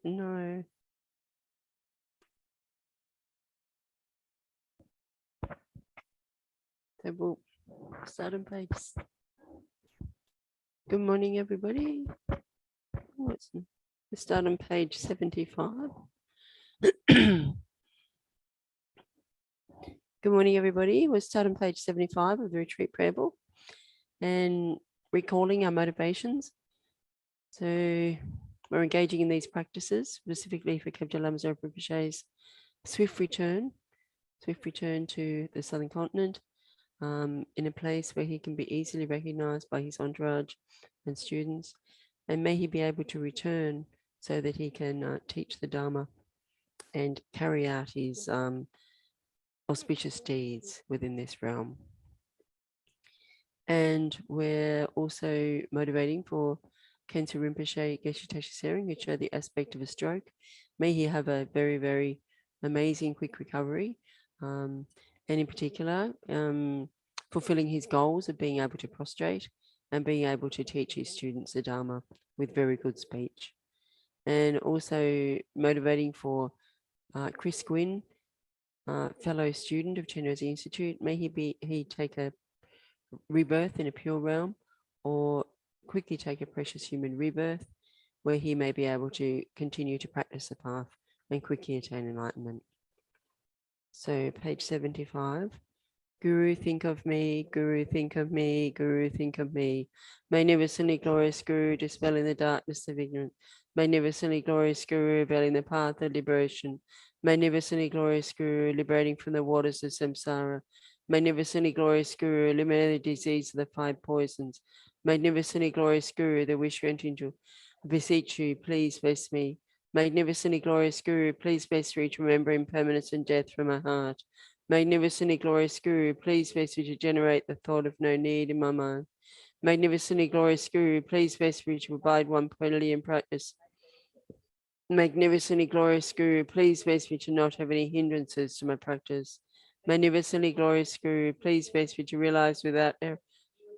No. So we'll start on page. Good morning, everybody. We'll start on page 75. Good morning, everybody. We'll start on page 75 of the retreat prayer book and recalling our motivations. So we're engaging in these practices specifically for Kebja Lama Zopa Rinpoche's swift return to the southern continent, in a place where he can be easily recognized by his entourage and students, and may he be able to return so that he can teach the Dharma and carry out his auspicious deeds within this realm. And we're also motivating for Khensa Rinpoche Geshe Tashi Sering, who showed the aspect of a stroke. May he have a very, very amazing quick recovery, and in particular, fulfilling his goals of being able to prostrate and being able to teach his students the Dharma with very good speech. And also motivating for Chris Gwynn, fellow student of Chenrezig Institute. May he take a rebirth in a pure realm, or quickly take a precious human rebirth where he may be able to continue to practice the path and quickly attain enlightenment. So page 75. Guru, think of me, Guru, think of me, Guru, think of me. Magnificently glorious Guru, dispelling the darkness of ignorance. Magnificently glorious Guru, revealing the path of liberation. Magnificently glorious Guru, liberating from the waters of samsara. Magnificently glorious Guru, eliminating the disease of the 5 poisons. Magnificently glorious Guru, the wish went into. Beseech you, please bless me. Magnificently glorious Guru, please bless me to remember impermanence and death from my heart. Magnificently glorious Guru, please bless me to generate the thought of no need in my mind. Magnificently glorious Guru, please bless me to abide one pointedly in practice. Magnificently glorious Guru, please bless me to not have any hindrances to my practice. Magnificently glorious Guru, please bless me to realize without error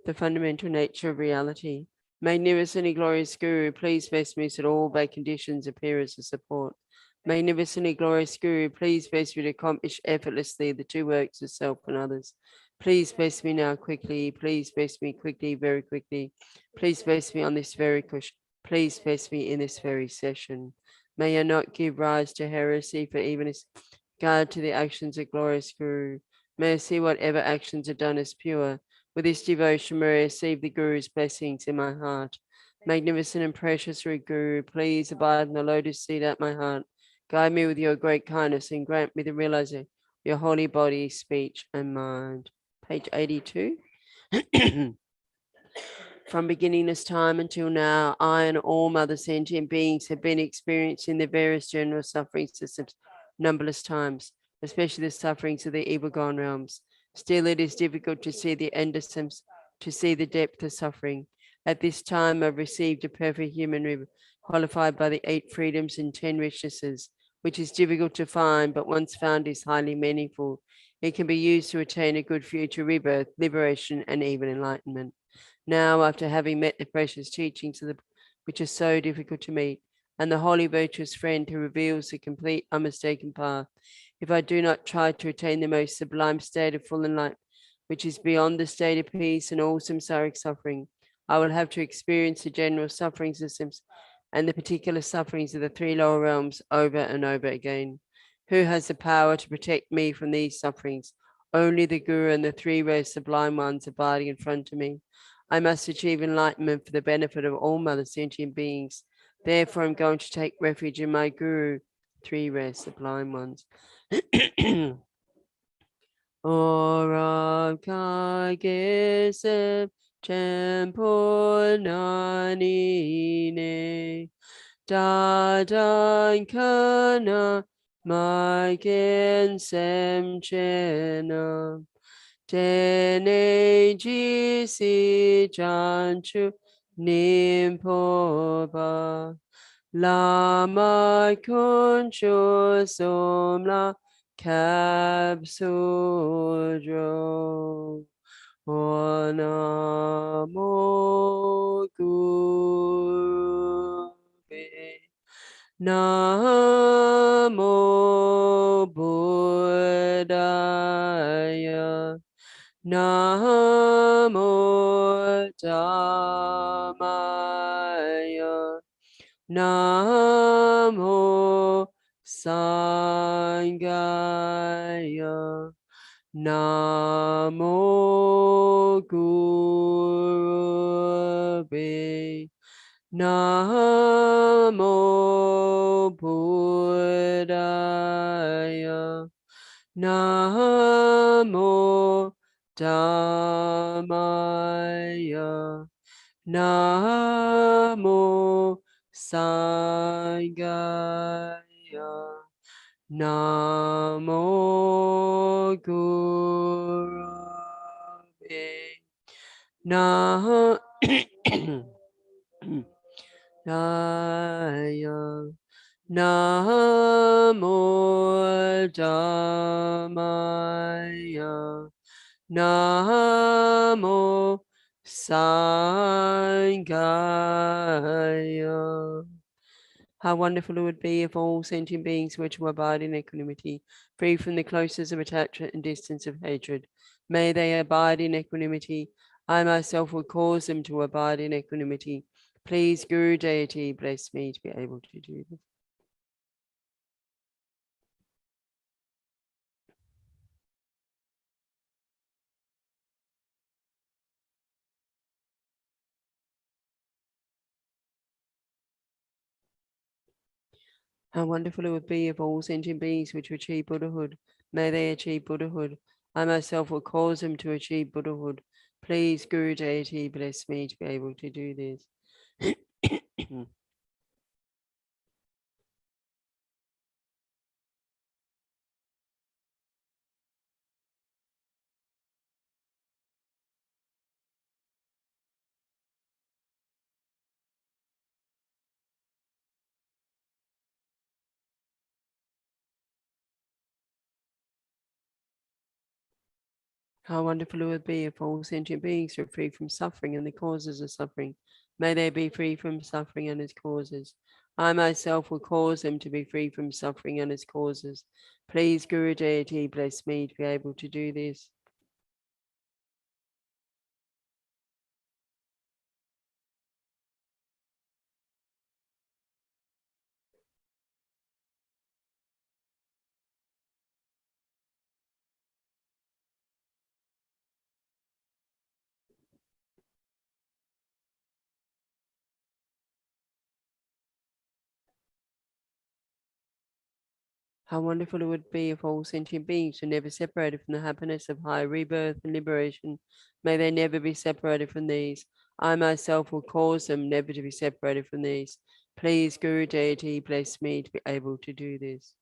the fundamental nature of reality. Magnificently glorious Guru, please bless me so that all bad conditions appear as a support. Magnificently glorious Guru, please bless me to accomplish effortlessly the 2 works of self and others. Please bless me now quickly. Please bless me quickly, very quickly. Please bless me on this very cushion. Please bless me in this very session. May I not give rise to heresy for even as regard to the actions of glorious Guru. May I see whatever actions are done as pure. With this devotion, may I receive the Guru's blessings in my heart. Magnificent and precious Guru, please abide in the lotus seat at my heart. Guide me with your great kindness and grant me the realization of your holy body, speech, and mind. Page 82. From beginningless time until now, I and all other sentient beings have been experiencing the various general suffering systems numberless times, especially the sufferings of the evil gone realms. Still, it is difficult to see the end of some, to see the depth of suffering. At this time, I've received a perfect human qualified by the 8 freedoms and 10 richnesses, which is difficult to find, but once found is highly meaningful. It can be used to attain a good future rebirth, liberation, and even enlightenment. Now, after having met the precious teachings of the which are so difficult to meet, and the holy virtuous friend who reveals the complete unmistaken path, if I do not try to attain the most sublime state of full enlightenment, which is beyond the state of peace and all samsaric suffering, I will have to experience the general sufferings of and the particular sufferings of the 3 lower realms over and over again. Who has the power to protect me from these sufferings? Only the Guru and the 3 most sublime ones abiding in front of me. I must achieve enlightenment for the benefit of all mother sentient beings. Therefore, I'm going to take refuge in my Guru, 3 rare sublime ones. Ora kage Champo nani ne dadan kana maken sem chena tene jisi janchu nimpoba lama kuncho somla kapsudro Namo Guru Namo Buddhaya. Namo Dhammaya. Namo Sanghaya. Namo Gurave. Namo Buddhaya. Namo Dhammaya. Namo Sanghaya. Namo Gurave. Nah. Naya. Namo Dhammaya. Namo Sanghaya. How wonderful it would be if all sentient beings were to abide in equanimity, free from the closeness of attachment and distance of hatred. May they abide in equanimity. I myself will cause them to abide in equanimity. Please, Guru Deity, bless me to be able to do this. How wonderful it would be if all sentient beings were to achieve Buddhahood. May they achieve Buddhahood. I myself will cause them to achieve Buddhahood. Please, Guru Deity, bless me to be able to do this. How wonderful it would be if all sentient beings were free from suffering and the causes of suffering. May they be free from suffering and its causes. I myself will cause them to be free from suffering and its causes. Please, Guru Deity, bless me to be able to do this. How wonderful it would be if all sentient beings were never separated from the happiness of high rebirth and liberation. May they never be separated from these. I myself will cause them never to be separated from these. Please, Guru Deity, bless me to be able to do this.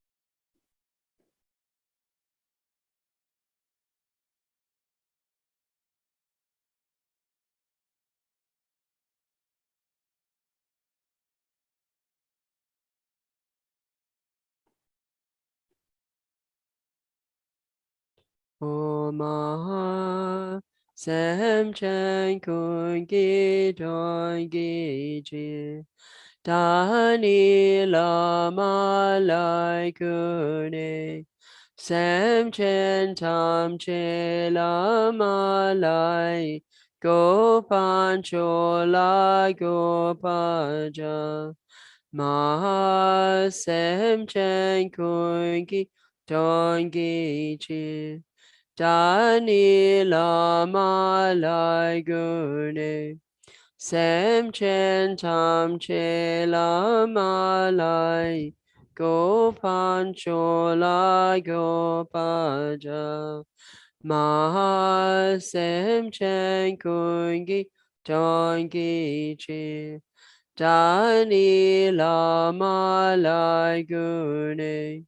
Om Sem Chen Kun Gi Don Gi Ji Dani Lama Lai Kune Sem Chen Tam Che Lama Lai Go Pancho La Go Paja Ma Sem Chen Kun Gi Don Gi Ji Dani Lama Lai Gune Sem Chen Tam Che Lama Lai Go Pancho La Go Paja Ma Sem Chen Kungi Dongi Chi Dani Lama Lai Gune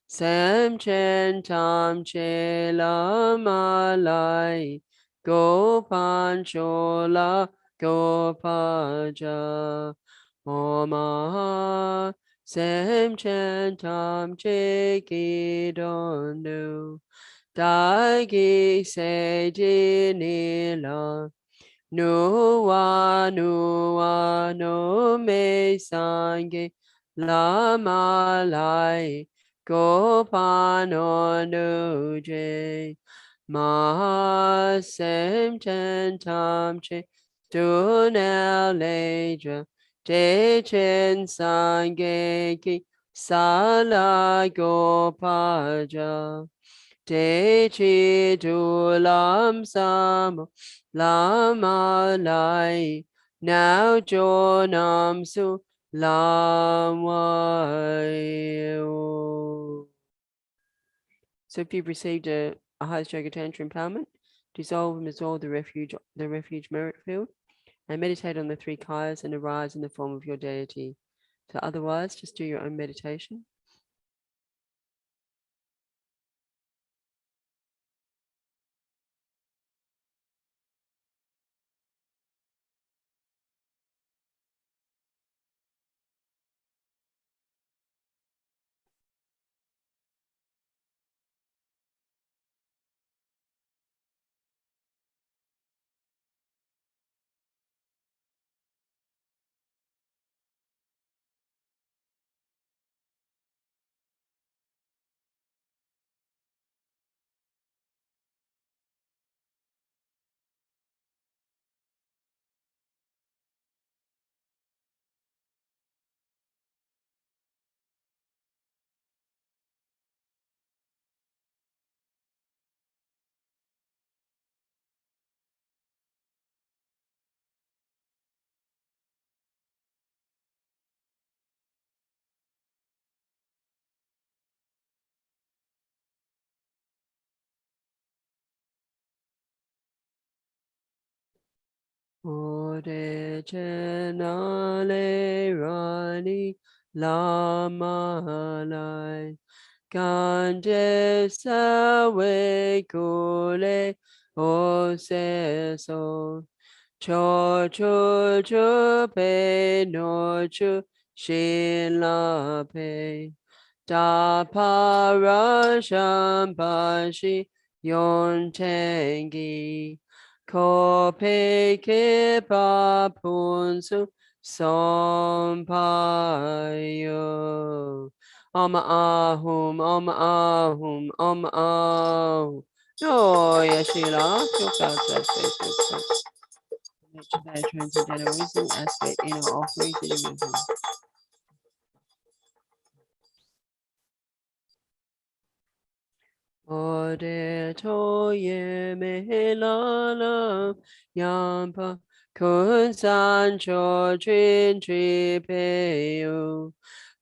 Sem Chen Tam Che Lama Lai Go Pancho La Go Paja Oma Sem Chen Tam Che Ki Don Nu Dai Gi Se Ji Ni La Nu Wa No Me Sange Lama Lai Gopanonuje Ma Sem Ten Tam Che Dunel Ledra De Chen Sangeki Sala Gopaja De Chi Du Lam Sam Lama Lai Now Jonam Su Lam Wai. So if you've received a Hatha Tantra empowerment, dissolve and absorb the refuge merit field, and meditate on the three kayas and arise in the form of your deity. So otherwise, just do your own meditation. Ode Chenale Rani Lama Lai Kanje Sawe Kule Oseso Cho Cho Cho Pe No Chu Shin La Pe Da Para Shampashi Yon Tengi Ko Pe Ke Pa Punsu Sampayo Om Ahum Om Ahum Om Ahum. Oh, Yashila, feel proud to have faith with such. Nature that transcendental wisdom aspect in our offerings and movement. Ode toye mehelala yampa kun san cho trin tri peo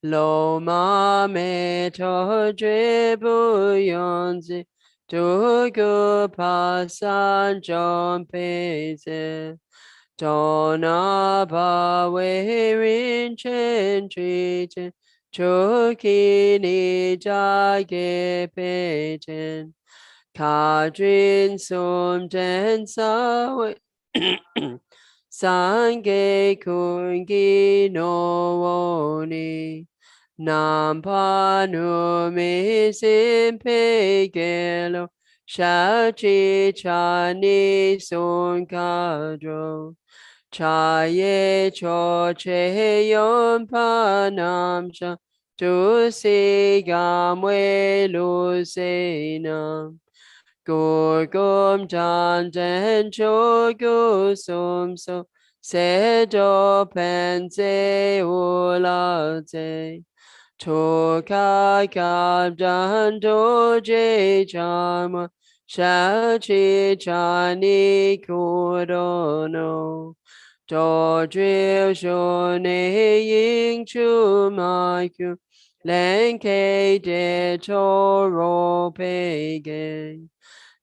lo ma me to dre bu yonzi tu gu pa san jon pe se Dona ba we rin chen tri chen choki ni ja ge pe chen ka drin sum ten sa we san ge kun gi no wo ni nam pa nu mi sim pe ge lo sha chi cha ni sun ka dro Chaye cho che yon pa nam cha tu si gam we lu se nam gur gum chan ten cho gu sum so se do pen se u la te to ka ka dan do je chama sha chi cha ni ku do no do drill show ne ying chu mai ku len ke de to ro pe ge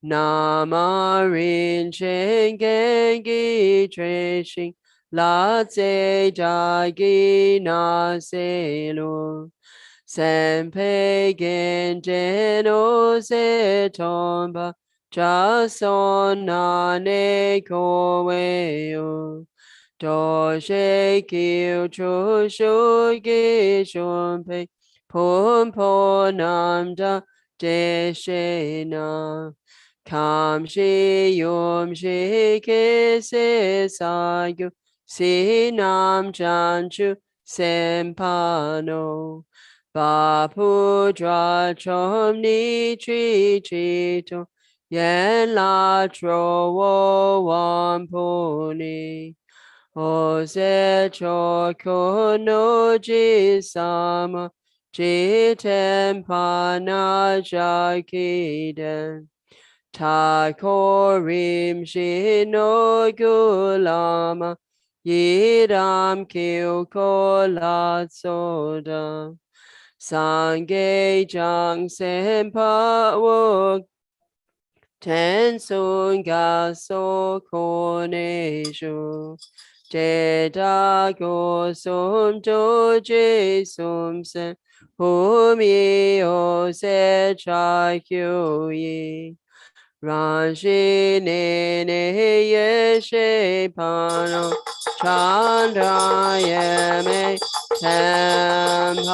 nama rin chen gen gi tre shing la te da gi na se lo sen pe gen den o se tomba cha son na ne ko we yo do she ki chu shu gi shun pe pum po nam da de she na kam shi yum shi ke se sa yu si nam chan chu Sempano Bapudra Chom Ni Tri Chito Yen La Tro Wo Wampuni Ose Choko no Jisama Jitempana Jakiden Takorim Shino Gulama Yidam Kyukola Soda Sange Jang Sempa Wok Tensun Gaso Koneshu Jeda Go Sum Doji Sum Se Humi Ose Chakyu Rashi ne yeshe pano chandra yeme tempayo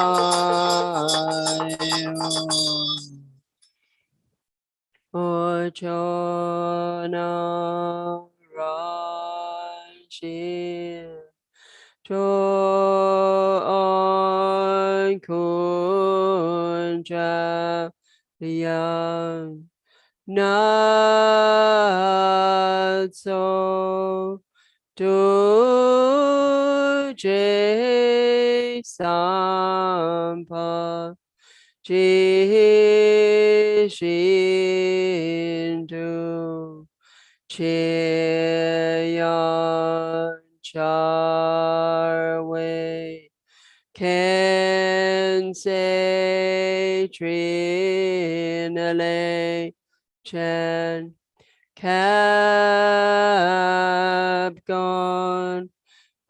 ochona rashi to on kunja yang not so do je sampa ji shin do che yan char wei can say trinale Chan Cap gone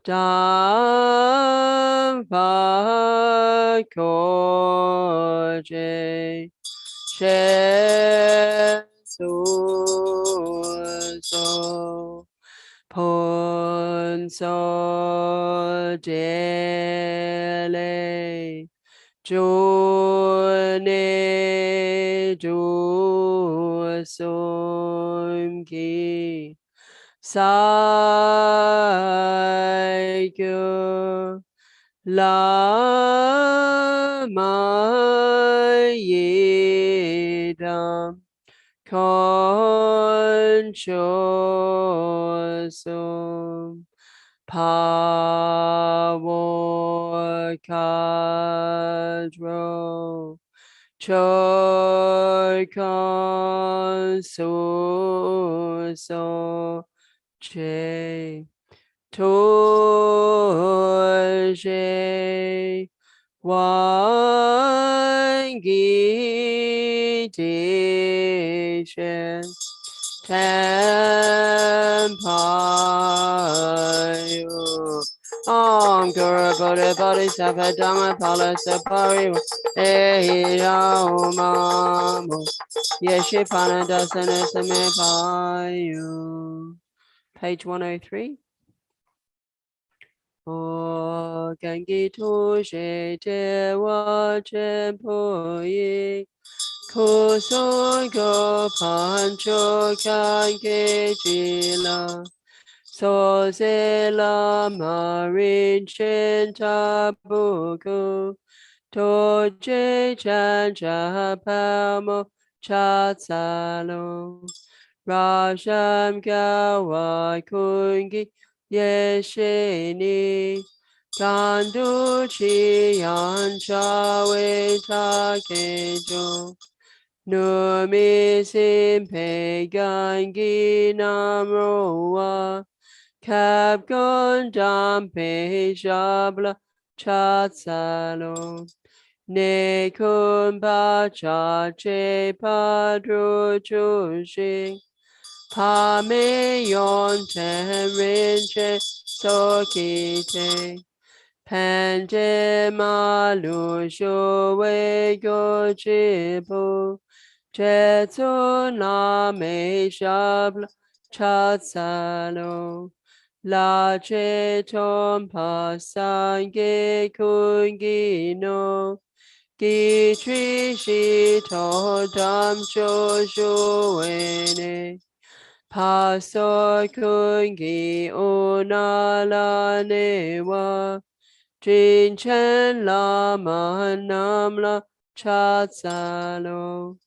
Dam Pa Ko J She Su So Pon So De Jone du sum ki sai kyo la ma yedam kon cho sum Power Kadro Chokon So Che Toje Wangi Tishen Tempayo Om Guru Buddha Bodhisattva Dhamma Pala Sapari Ehi Mamo Yeshi Pana Dasana Samepayo. Page 103. O Gangi Toshe Te Wa Chenpo Yi Kuson Go Pancho Kange Jila So se la marin chen tabuku toje chan chapamo chatsalo rasham gawa kungi yesheni kandu chi anchawe takejo numi simpe gangi namroa Kap gondam pe jabla chatsalo ne kumba cha che padro chushi pa me yon tenrinche sokite pente malu showe go chipu chetsu na me jabla chatsalo La che tom pasange kungi no ki tri shi to dam cho shuene paso kungi unala ne wa Jin Chen Lama Namla Chatsalo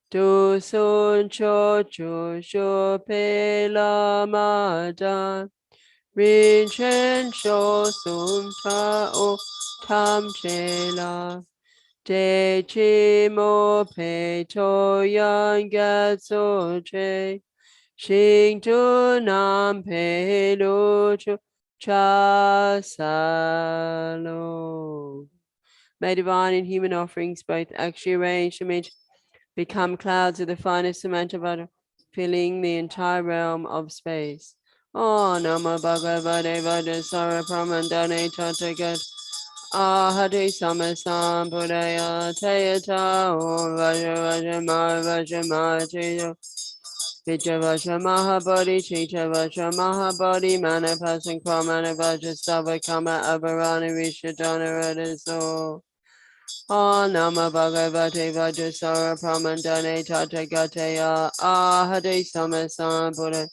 Du Sun Cho Chu Shu Pe Lama Dan Rin Chen Sho Sum Ta O Tam Che La De Chi Mo Pe To Yang Gat So Che Xing Tu Nam Pe Lu Chu Cha Salo. May divine and human offerings, both actually arranged and meant, become clouds of the finest amount of butter, filling the entire realm of space. Oh, Namo Bhagavate Vajrasara Pramandane Tatagat Ahadi Samasam Buddhaya Tayata Om Vajra Vajra Vajra Vijavasha Mahabodhi Chitavasha Mahabodhi Manapasang Pramana Vajrastava Kama Avarani Vishadana Radaso Oh Nama Bhagavate Vajrasara Pramandane Tatagateya Ahade Samasam Buddha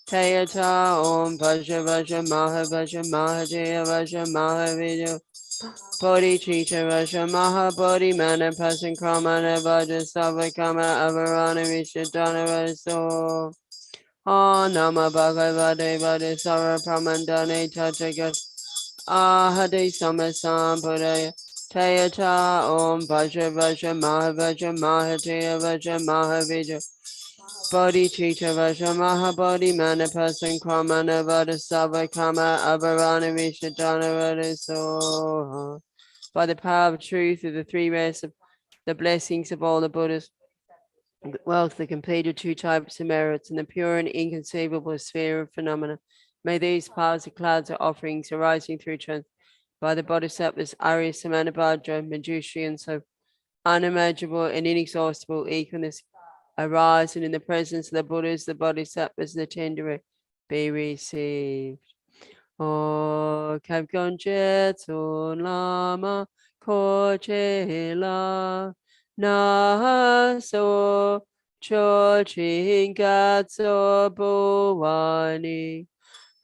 Tayata Om Vajra Vajra Mahavajra Mahajaya Vajra Mahavidya Bodhi Chita Vajra Mahabodhi Manapasang Pramana Vajrastava Kama Avarani Vishadana Radaso Oh Nama Bhagavate Vajrasara Pramandane Tatagateya Ahade Samasam Buddhaya Tayata Om Vajra Vajra Mahavajra Mahataya Vajra Mahavijra Bodhi Chita Vajra Mahabodhi Manapasang Kramana Vada Sava Kama Avarana Vishadana Vada So by the power of truth of the three rays of the blessings of all the Buddhas, the wealth, the completed two types of merits, and the pure and inconceivable sphere of phenomena. May these piles of clouds of offerings arising through truth by the bodhisattvas Arya Samanabhadra, Manjushri, and so unimaginable and inexhaustible equalness arise, and in the presence of the Buddhas, the bodhisattvas, the tender be received. O Kapgonjetsu Lama Kochela Naso Chochin Gatso Buwani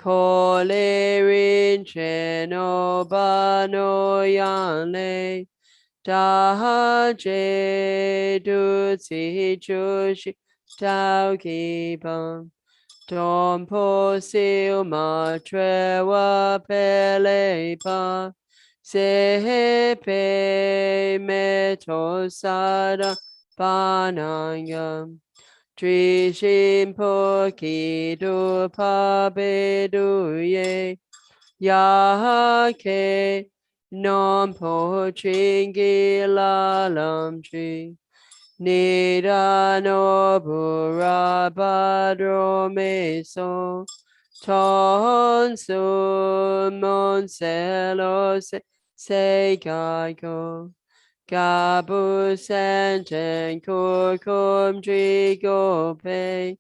Kolerin Cheno Bano Yanle Dahaje Dutsi Chushi Tau Kibam Dompo Silma Trewa Pelepa Sepe Metosada Banangam Trishin Pokidu Pabeduye Yake Non Po Chingi Lalam Tree Nida no burabadro meso ton sumon celos se gago gabu senten kurkum drigo pe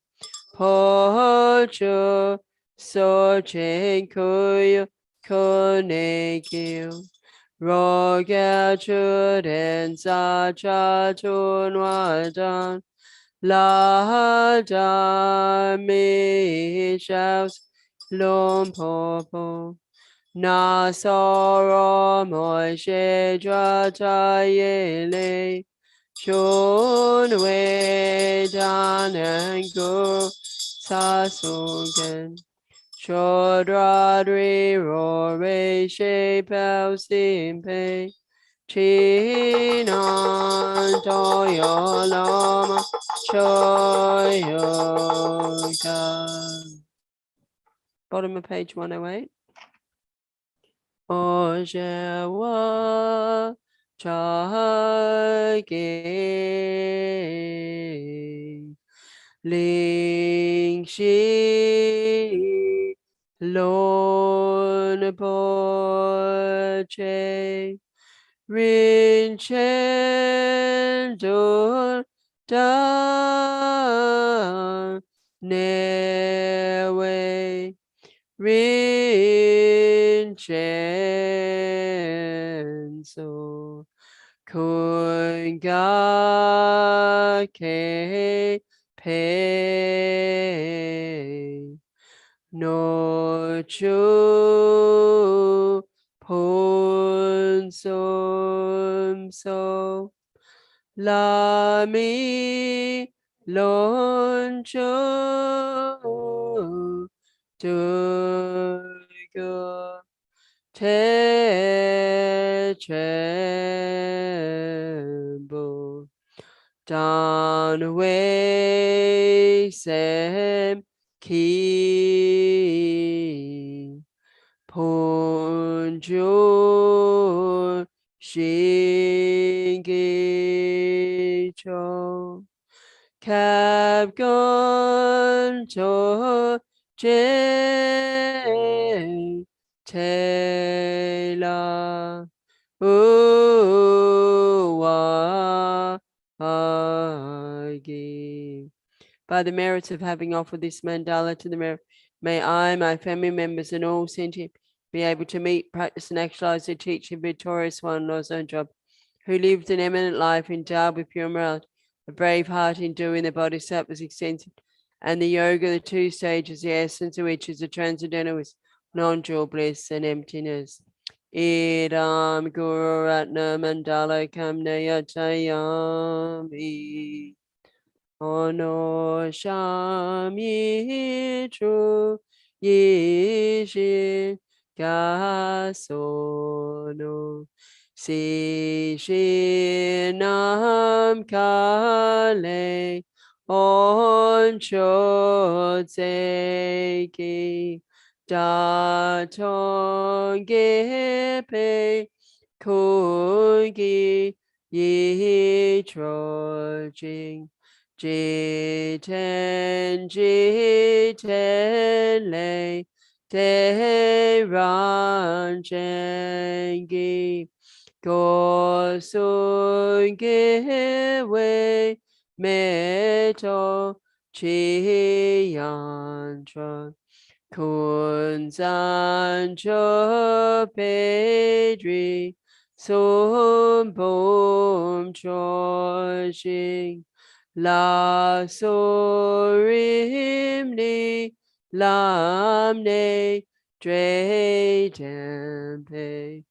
pocho sochen kuyo konekyo Roga chuden sa cha chun wadan la da mi shaus lom popo na soro mo she dra ta yele chun we dan and go sa sogen Chodradri Rore She Pao Simpe Chinan Toyo Lama Choyoka. Bottom of page 108. Ojewa Chage Ling Shi Lon Poche Rin Chen Dun Da Newe Rin Chen So Kun Ga Ke Pe No Chu Po sum so la mi lon cho tu go te tremble down way sem ki ponjo shingi cho cap gon to je te la wa agi. By the merits of having offered this mandala to the merit, may I, my family members, and all sentient be able to meet, practice, and actualize the teaching victorious one, Lama Zopa, who lived an eminent life endowed with pure morality, a brave heart in doing the bodhisattva's extensive, and the yoga, the two stages, the essence of which is the transcendental is non-dual bliss and emptiness. Idam Guru Ratna Mandala Kamnaya Chayami. Ono Shami Tru Yishin Gasono Si Shinam Kale Oncho Tseki Datong Gepe Kungi Yi Trojing Jiten le te ran jengi go sun ge wei meto chi yan tron kun san cho pedri sun bom cho shing la sorim ni lam ne dre tempe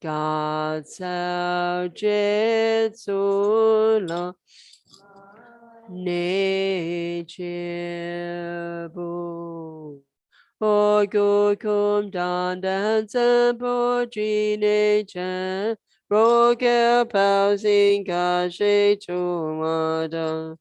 God sao jet so la ne chebu o go kum dan dan san po ji ne chan ro ge pao sing ka she chu ma dan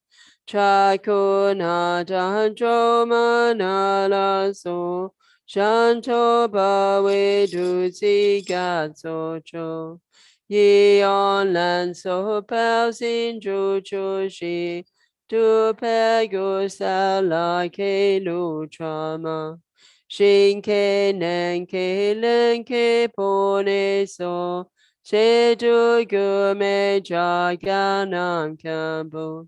cha ko na dan jo ma na la so shanto ba we du si ga so cho ye on lan so pao sin ju chu shi tu pe gu sa la ke lu cha ma shin ke nen ke len ke pone so she du gu me ja ga nam kambo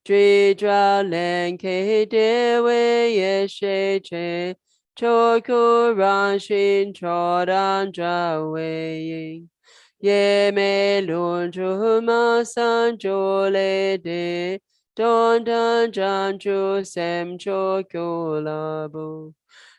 Dri dra len ke de we ye she che cho ku ran shin cho dan dra we ye me lun chu ma san jo le de don dan jan chu sem cho ku la bu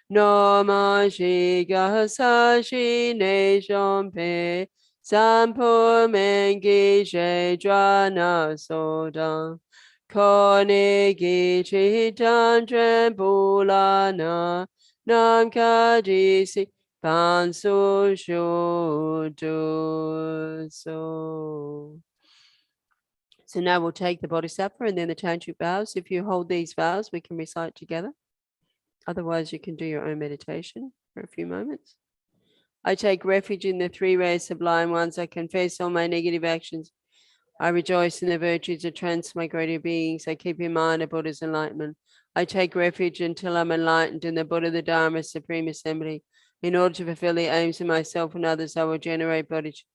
no ma shi ga sa shi ne shom pe san po men gi she dra na so dan Kone gi chi tan tren bu la na nam ka di si pan su shu du so. So now we'll take the Bodhisattva and then the Tantric vows. If you hold these vows, we can recite together. Otherwise, you can do your own meditation for a few moments. I take refuge in the three rare sublime ones. I confess all my negative actions. I rejoice in the virtues of transmigrated beings. I keep in mind a Buddha's enlightenment. I take refuge until I'm enlightened in the Buddha, the Dharma, Supreme Assembly. In order to fulfill the aims of myself and others, I will generate bodhicitta.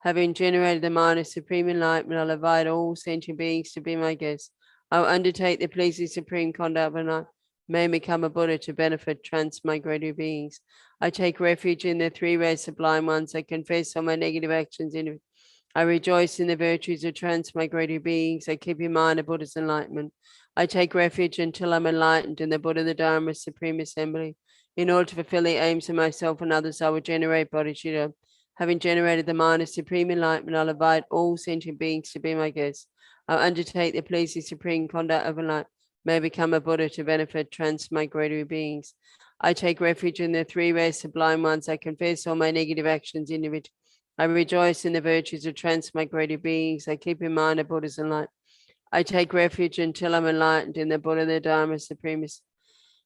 Having generated the mind of supreme enlightenment, I'll invite all sentient beings to be my guests. I will undertake the pleasing supreme conduct and I may become a Buddha to benefit transmigrated beings. I take refuge in the three rare sublime ones. I confess all my negative actions in I rejoice in the virtues of transmigrated beings. I keep in mind a Buddha's enlightenment. I take refuge until I'm enlightened in the Buddha, the Dharma, Supreme Assembly. In order to fulfill the aims of myself and others, I will generate bodhicitta. Having generated the mind of supreme enlightenment, I'll invite all sentient beings to be my guests. I'll undertake the pleasing supreme conduct of enlightenment, may become a Buddha to benefit transmigratory beings. I take refuge in the three rare sublime ones. I confess all my negative actions individually. I rejoice in the virtues of transmigratory beings. I keep in mind a Buddha's enlightenment. I take refuge until I'm enlightened in the Buddha, the Dharma, supremacy.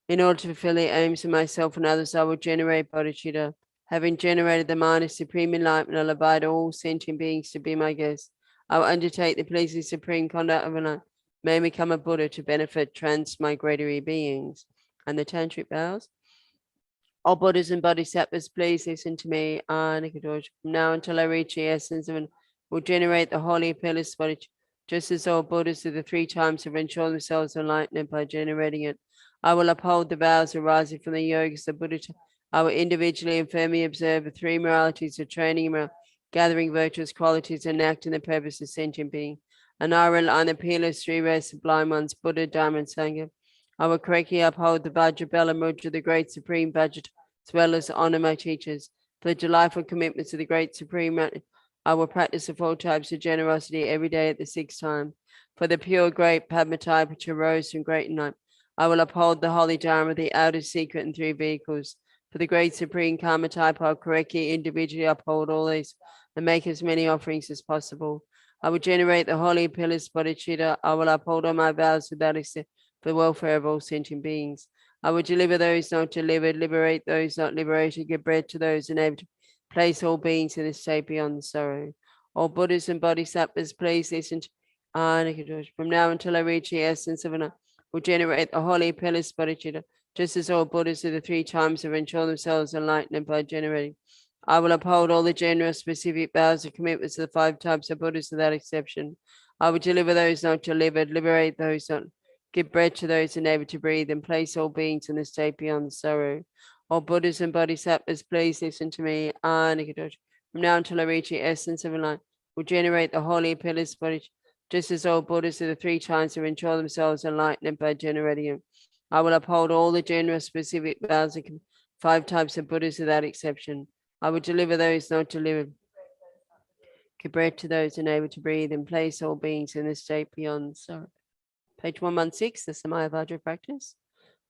In order to fulfill the aims of myself and others, I will generate bodhicitta. Having generated the mind of supreme enlightenment, I'll invite all sentient beings to be my guests. I will undertake the pleasing supreme conduct of enlightenment. May become a Buddha to benefit transmigratory beings. And the tantric vows. All Buddhas and Bodhisattvas, please listen to me. From now until I reach the essence of it, will generate the holy pillars, just as all Buddhas of the three times have ensured themselves enlightened by generating it. I will uphold the vows arising from the yogas of Buddha. I will individually and firmly observe the three moralities of training, gathering virtuous qualities, and acting the purpose of sentient being. And I will on the pillars, three rare sublime ones, Buddha, Dharma, and Sangha. I will correctly uphold the Vajra, Bela, Mudra, the great supreme Vajra, as well as honor my teachers. For the delightful commitments of the great supreme, I will practice the four types of generosity every day at the sixth time. For the pure great Padmatai, which arose from great night, I will uphold the holy Dharma, the outer secret, and three vehicles. For the great supreme Karma type, I'll correctly individually uphold all these and make as many offerings as possible. I will generate the holy pillars bodhicitta. I will uphold all my vows without exception for the welfare of all sentient beings. I will deliver those not delivered, liberate those not liberated, give bread to those unable to place all beings in a state beyond sorrow. All Buddhas and Bodhisattvas, please listen to from now until I reach the essence of an will generate the holy pillars bodhicitta, just as all Buddhas of the three times have ensured themselves enlightened by generating. I will uphold all the general specific vows and commitments of the five types of Buddhas without exception. I will deliver those not delivered, liberate those not give bread to those unable to breathe, and place all beings in a state beyond sorrow. All Buddhas and Bodhisattvas, please listen to me. From now until I reach the essence of enlightenment, will generate the holy pillars, just as all Buddhas of the three times have ensured themselves enlightened by generating it. I will uphold all the general specific vows and five types of Buddhas without exception. I will deliver those not delivered, give bread to those unable to breathe, and place all beings in a state beyond sorrow. Page 116, the Samaya Vajra practice.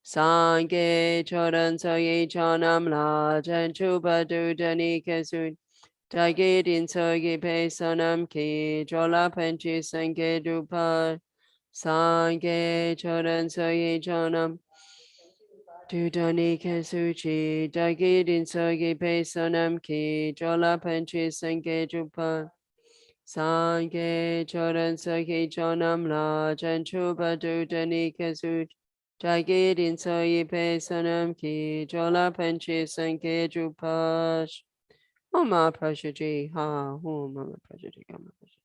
Sangye chodan soye chonam la jan chupa dudani kesud. Dagid in soye pe sonam ki jola penchi sangye dupa. Sangye chodan soye chonam dudani kesuchi. Dagid in soye pe sonam ki jola penchi sangye dupa. Sangye chodan soye chonam la jan chupa dudani kesud. Jagid in soye pe sonam ki jola penchi sanke drupash. Oma prajaji ha hum mama prajaji kama prajaji.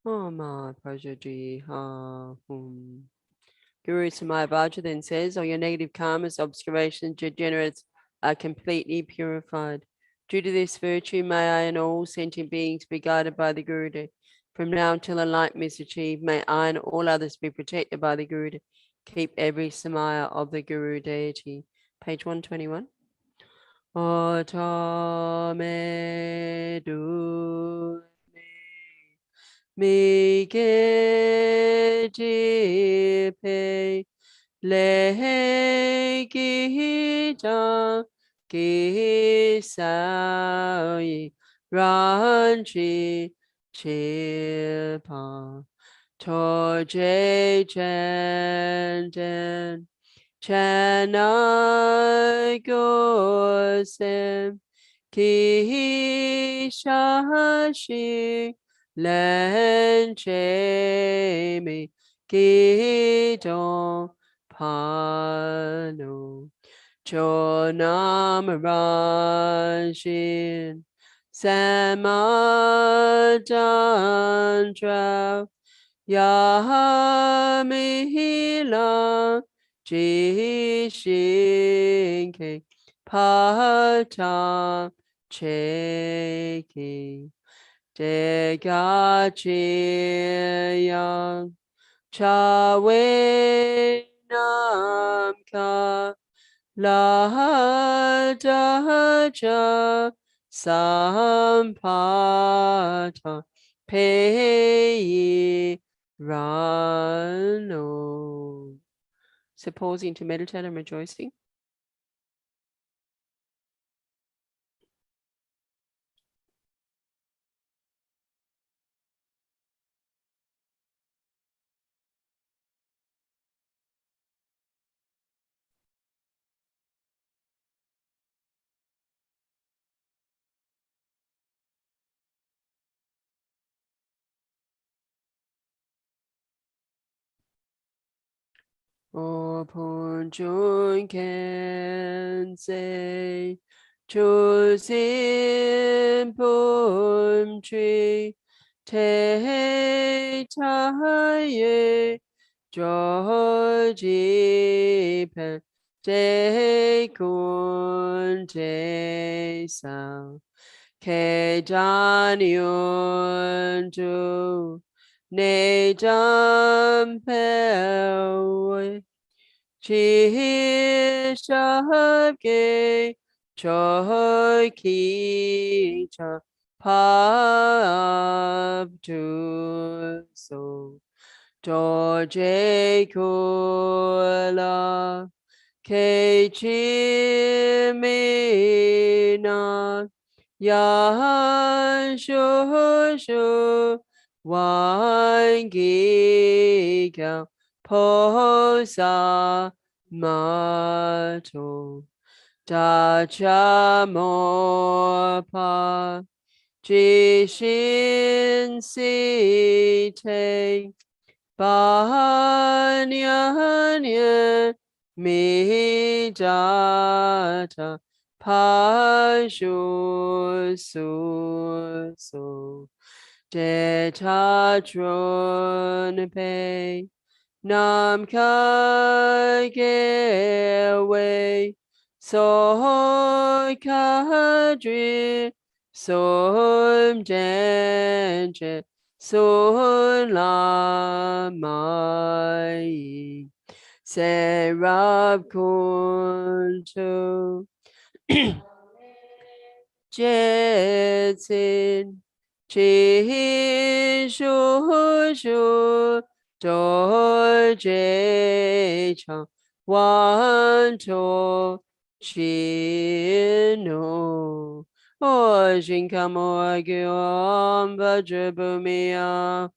Oma prajaji ha hum. Guru Samaya Vajra then says, all your negative karmas, obscurations, degenerates are completely purified. Due to this virtue, may I and all sentient beings be guided by the Guru. From now until enlightenment is achieved, may I and all others be protected by the Guru. Keep every samaya of the Guru deity. Page 121. Otame du mi ge ji pe le gi ja gi sai ran chi chi pa to je chen den chen I go sem ki sha shi len che mi ki dong pano chonam rashin samatantra Yahamihila Jishinke Pata Cheki Degachiya Chawe Namka Lahadaja Sampata Peyi Rano. So pausing to meditate and rejoicing. Open Jun can say choosing Pum tree Te Taye Georgie Pen Te Kun Te Sao Ke Daniel Tu Ne Jam Pewe Chi Shabge Choi Ki Cha Pab Tu So George Kula Ke Chimina Yan Shu Shu Wan Gi Gao Po Sa Ma To Da Cha Mo Pa Ji Shin Si Te Ba Nian Nian Mi Data Pa Shu Su So De Ta Trun Pe Nam Ka Ge Wei So Ka Dri Som Jen Je Sun La Mai Se Rab Kun Tu Jetsin Chi Shu Shu Do Je Chang Wan To Chi No O Jin Kamo Gyom Vajra Bhumia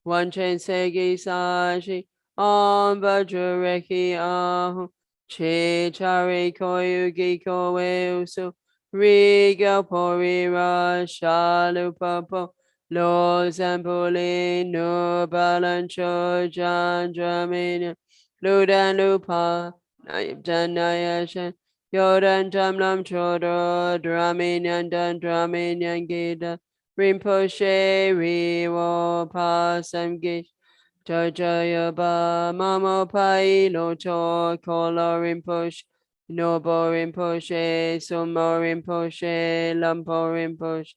Wan Chen Segi Sashi Om Vajra Reki Ahu Che Chari Koyugi Kowe Usu Riga Porira Shalupapo Lo Zampuli No Balancho Jandraminia Ludan Lupa Nayabdan Nayashan Yodan Tamlam Chodo Draminian Dan Draminian Gida Rinpoche Riwo Pasam Gish Jajaya Ba Mamo Pai Loto Kola Rinpoche Nobo Rinpoche, Sumo Rinpoche, Lampo Rinpoche,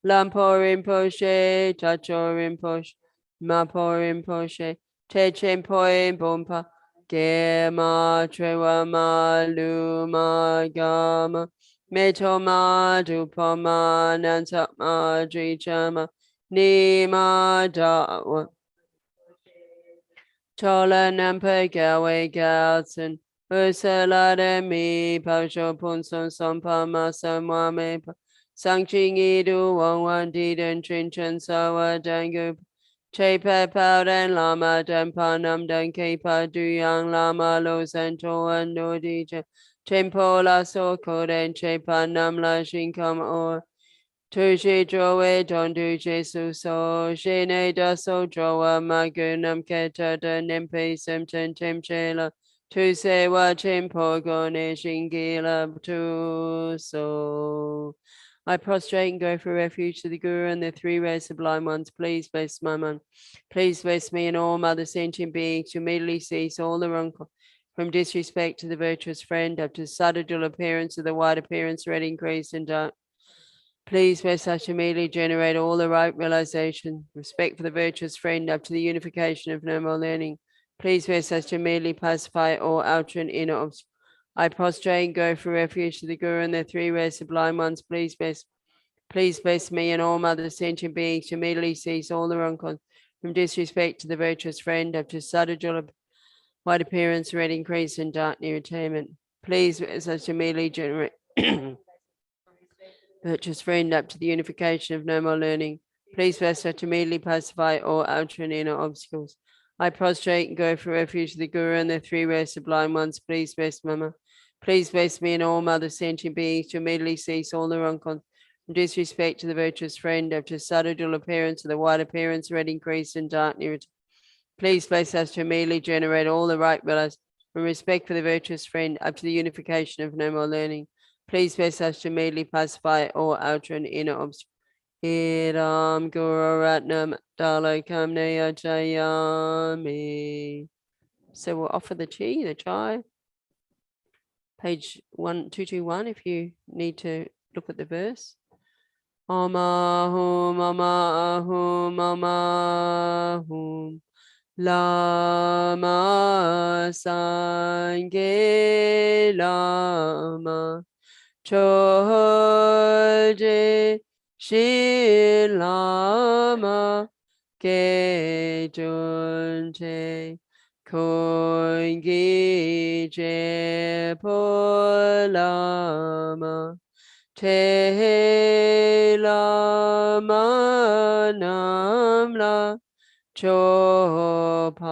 Lampo Rinpoche, Tacho Rinpoche, Mapo Rinpoche, Techempoe Bompa, Gema Trewama Luma Gama, Metoma Dupama Nansama Drichama, Nima Dawa. Chola Nampa Gawe Galton. Ursula de mi Pasho Punson Sompa Masa Mwame Sangching Idu Wang Di Den Chin Chen Sawa Dangu Che Pe Pao Den Lama Den Panam Den Kepa Du Yang Lama Lo Santo and No Di Tempo La So Koden Che Panam La Shinkam Or Tuji Joe Don Du Jesu So Shene Da So Joa Magunam Keta De Nimpe Simten Tim Chela Tu se wa chimpo gone shingila tu so. I prostrate and go for refuge to the Guru and the three rare sublime ones. Please bless my man. Please bless me and all mother sentient beings to immediately cease all the wrong from disrespect to the virtuous friend up to subtle appearance of the wide appearance, red increase and dark. Please bless us to immediately generate all the right realization, respect for the virtuous friend up to the unification of no more learning. Please bless us to immediately pacify all outer and inner obstacles. I prostrate and go for refuge to the Guru and the three rare sublime ones. Please bless me and all mother sentient beings to immediately cease all the wrong from disrespect to the virtuous friend up to subtle white appearance, red increase, and dark irritation. Please bless us to immediately generate virtuous friend up to the unification of no more learning. Please bless us to immediately pacify all outer and inner obstacles. I prostrate and go for refuge to the Guru and the three rare sublime ones. Please bless Mama. Please bless me and all mother sentient beings to immediately cease all the wrong from disrespect to the virtuous friend up to subtle appearance of the white appearance, red increase, and dark irritation. Please bless us to immediately generate all the right willows from respect for the virtuous friend up to the unification of no more learning. Please bless us to immediately pacify all outer and inner obstacles. Idam Guru Ratnam Dalakam Nayachayami. So we'll offer the tea, the chai, page 1221 if you need to look at the verse. Amahum, Amahum, Amahum. Lama Sange Lama Choje Shin Lama Ge Junte Koingi Je Lama Te Lama Namla Chopa.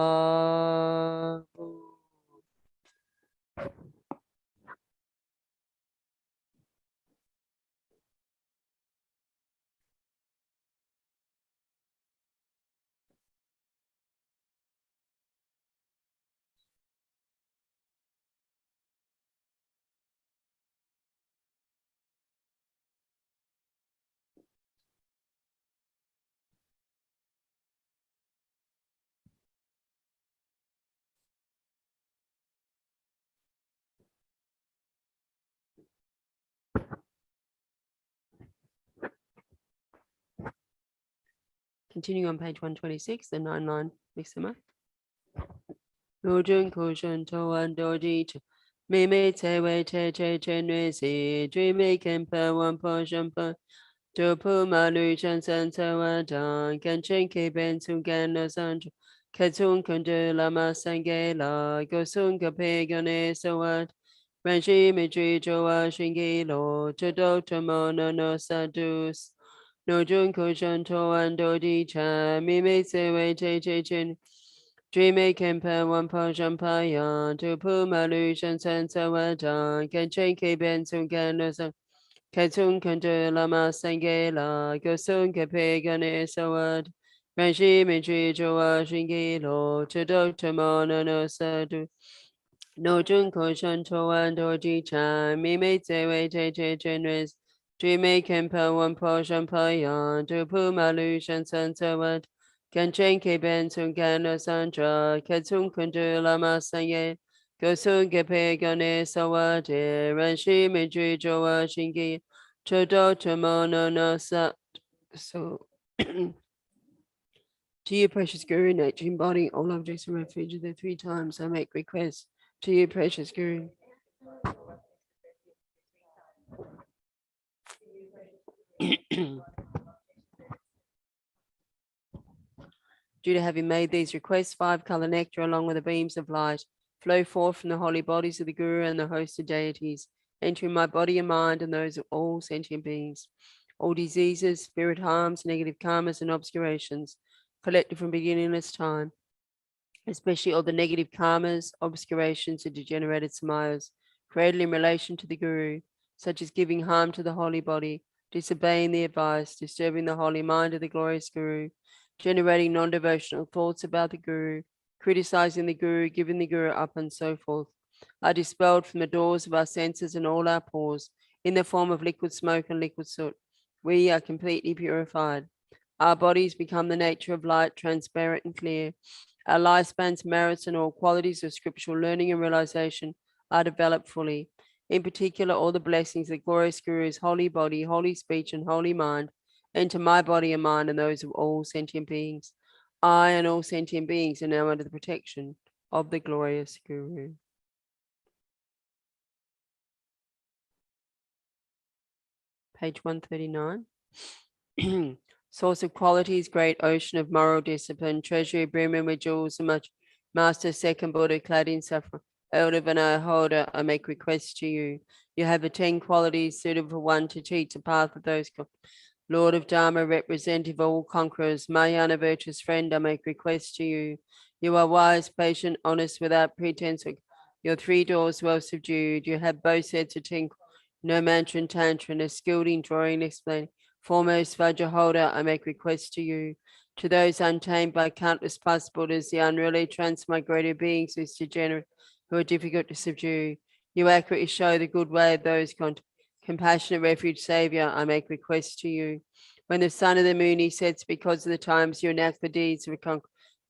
Continuing on page 126, the 9-line mixer. Lojun Koshan Toan Doji Mime Tewe Che Nui Si Dreamy Kempa One Portion Pa Dopu Malu Chansan Tawa Dan Kanchen Kiben Tungan No Sanjo Katun Kundu Lama Sangela Gosun Kapegane Sawat Ranshi Mitri Joa Shingi Lo Todo Tomono No Sadus No Jun Koshan Toan Doji Cha Mime Tewe Che Dreamy Kempa One Portion Pa Yan Dopu Malu Chansan Tawa Dan Kanchen Kiben Tungan No Sanjo Katun Kandu Lama Sangela, Gosun Kapegane Sawad, Ranshi Mitri Joa Shingilo, Chado Tamona no Sadu, No Jun Koshan Toan Doji Chan, Mime Tewe Te Genres, Dreamy Kempa One Portion Payan, Dupu Malu Shansan Sawad, Kanchen Keben Tungano Sandra, Katun Kandu Lama Sangye, Gosun Kapegane Sawad, Ranshi Mitri Joa Shingi, Chodo Tamono no Sat. So, to you, precious Guru, nature embodying all objects of refuge the 3 times, I make request. To you, precious Guru. Due to having made these requests, 5-color nectar, along with the beams of light, flow forth from the holy bodies of the Guru and the host of deities, entering my body and mind and those of all sentient beings. All diseases, spirit harms, negative karmas, and obscurations, collected from beginningless time, especially all the negative karmas, obscurations, and degenerated samayas, created in relation to the Guru, such as giving harm to the holy body, disobeying the advice, disturbing the holy mind of the glorious Guru, generating non-devotional thoughts about the Guru, criticizing the Guru, giving the Guru up, and so forth, are dispelled from the doors of our senses and all our pores in the form of liquid smoke and liquid soot. We are completely purified. Our bodies become the nature of light, transparent and clear. Our lifespans, merits, and all qualities of scriptural learning and realization are developed fully. In particular, all the blessings of the glorious Guru's holy body, holy speech, and holy mind enter my body and mind and those of all sentient beings. I and all sentient beings are now under the protection of the glorious Guru. Page 139. Source of qualities, great ocean of moral discipline, treasury brimming with jewels and much. Master, second Buddha, clad in saffron, elder Vinaya holder, I make request to you. You have the 10 qualities suitable for one to teach the path of those. Lord of Dharma, representative of all conquerors, Mahayana virtuous friend, I make request to you. You are wise, patient, honest, without pretense. Your 3 doors well subdued. You have both sets of 10, no mantra and tantra, and are skilled in drawing and explaining. Foremost Vajra holder, I make request to you. To those untamed by countless past Buddhas, the unruly transmigrated beings who degenerate, who are difficult to subdue, you accurately show the good way of those compassionate refuge savior, I make request to you. When the sun of the moon he sets, because of the times you enact the deeds of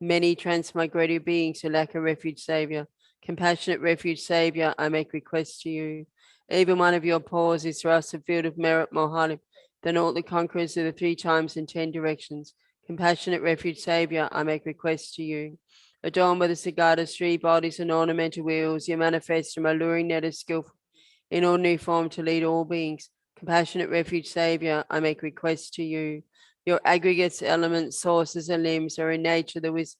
many transmigrated beings who lack a refuge savior, compassionate refuge savior, I make request to you. Even one of your paws is for us a field of merit more highly than all the conquerors of the 3 times and 10 directions. Compassionate refuge savior, I make request to you. Adorned by the Sagada's 3 bodies and ornamental wheels, you manifest from alluring net of skillful in ordinary form to lead all beings. Compassionate refuge savior, I make request to you. Your aggregates, elements, sources, and limbs are in nature the wisdom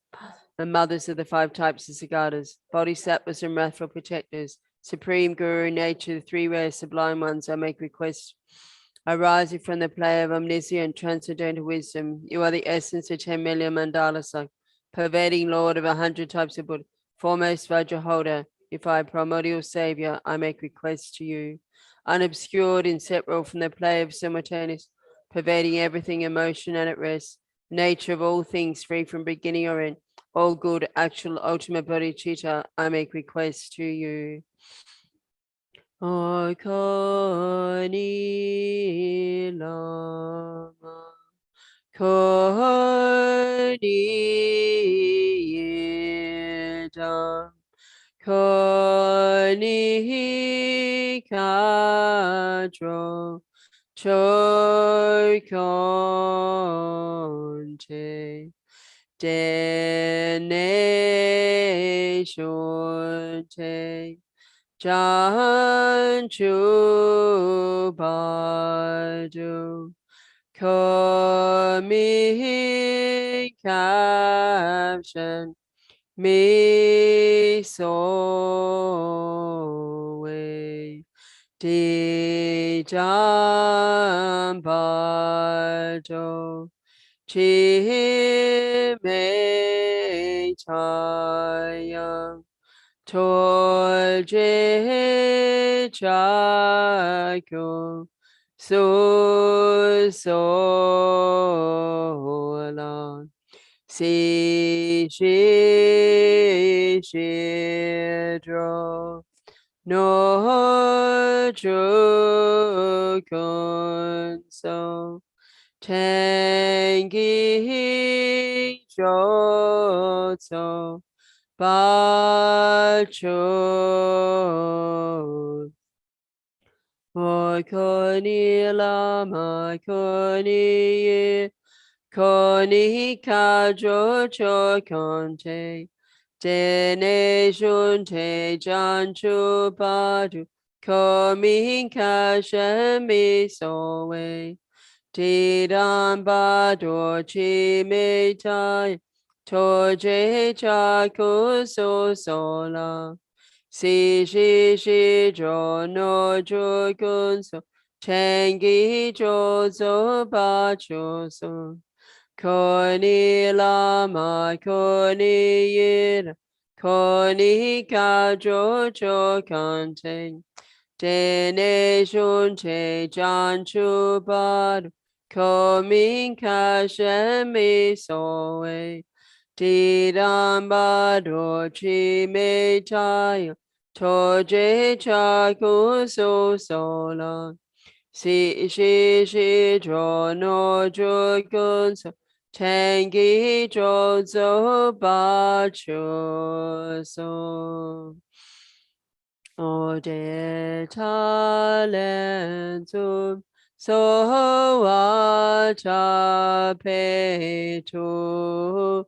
and mothers of the 5 types of Sagadas, bodhisattvas and wrathful protectors. Supreme Guru in nature, the 3 rare sublime ones, I make request. Arising from the play of omniscient transcendental wisdom, you are the essence of 10 million mandalas, pervading Lord of 100 types of Buddha, foremost Vajra holder. If I, primordial savior, I make request to you. Unobscured, inseparable from the play of simultaneous, pervading everything in motion and at rest, nature of all things free from beginning or end, all good, actual, ultimate bodhicitta, I make request to you. Koni Lama Koni Yedam Koni Kadro Choikonte Dene Shunte Janchu Badu Komi Caption Mi Sowe Di Jambado Chi Me Chayang Tolje Chakyo Solan Si Shidro No Chukun So Tengi Jotso Bacho Koni Lama Koni Koni Kajo Chokonte Dene Shunte Janchu Badu Komi Kashemi Sowe Tidan Badu Chimitai Toje Chaku So Sola Si Shi Jo No Jukun So Changi Jo Zo Bacho So Koni Lama Koni Yira Koni Kajo Chokante Dene Shunte Janchu Badu Komin Kashemi Sowe Tidambado chi me chaya toje chaku so sola. Si shi shi jo no ju gun so tangi jo zo ba chu so. O de talent so wa cha pe tu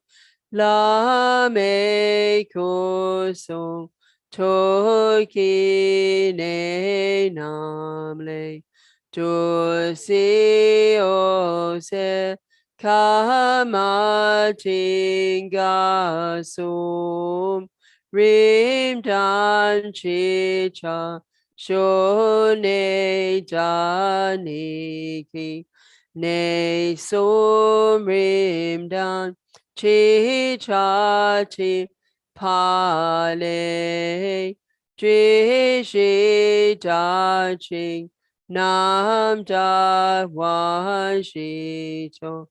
la me ko so to ki ne nam le tu si o se ka ma ting ga so rim dan chi cha sho ne da ni ki ne so rim dan chi cha chi pa le chi shi da chi nam da wa shi to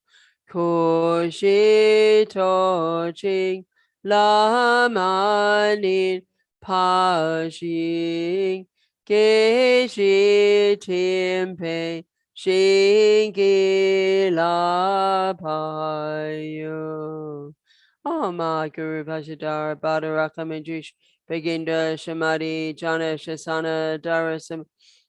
ko shi to chi Lama Nin Pa Xing Ge Shi Tim Pei Xing Ge La Pa Yu. Oh my Guru Vajradhara Bhadaraka Manjush Beginda Shamadi Jana Shasana Darasam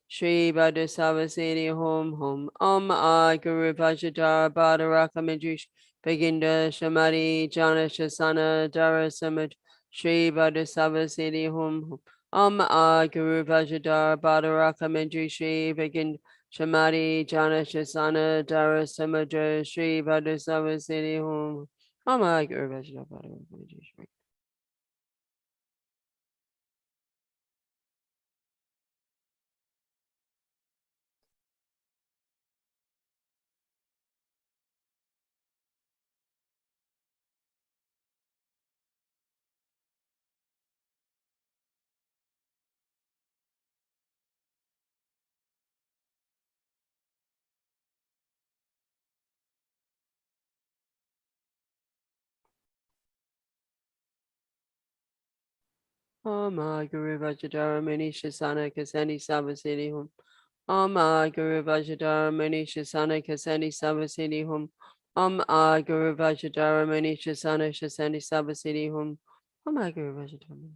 Shri Bhadasavasini Hom Hom Om I Guru Vajradhara Bhadaraka Manjush Beginda Shamadi Jana Shasana Darasam Shri Bhadasavasini Hom Hom Om I Guru Vajradhara Bhadaraka Manjush Shri Begin Shamadi Jana Shasana Darasam Shri Bhadasavasini Hom. Oh my God, Vajra Bhara Vajra. Oh my Guru Vajradhara Manisha Sana Kasani Savasini Hum. Oh my Guru Vajradhara Manisha Sana Kasani Savasini Hum. My Guru Vajradhara Manisha Sana Shasani Savasini Hum. Oh my Guru Vajradhara.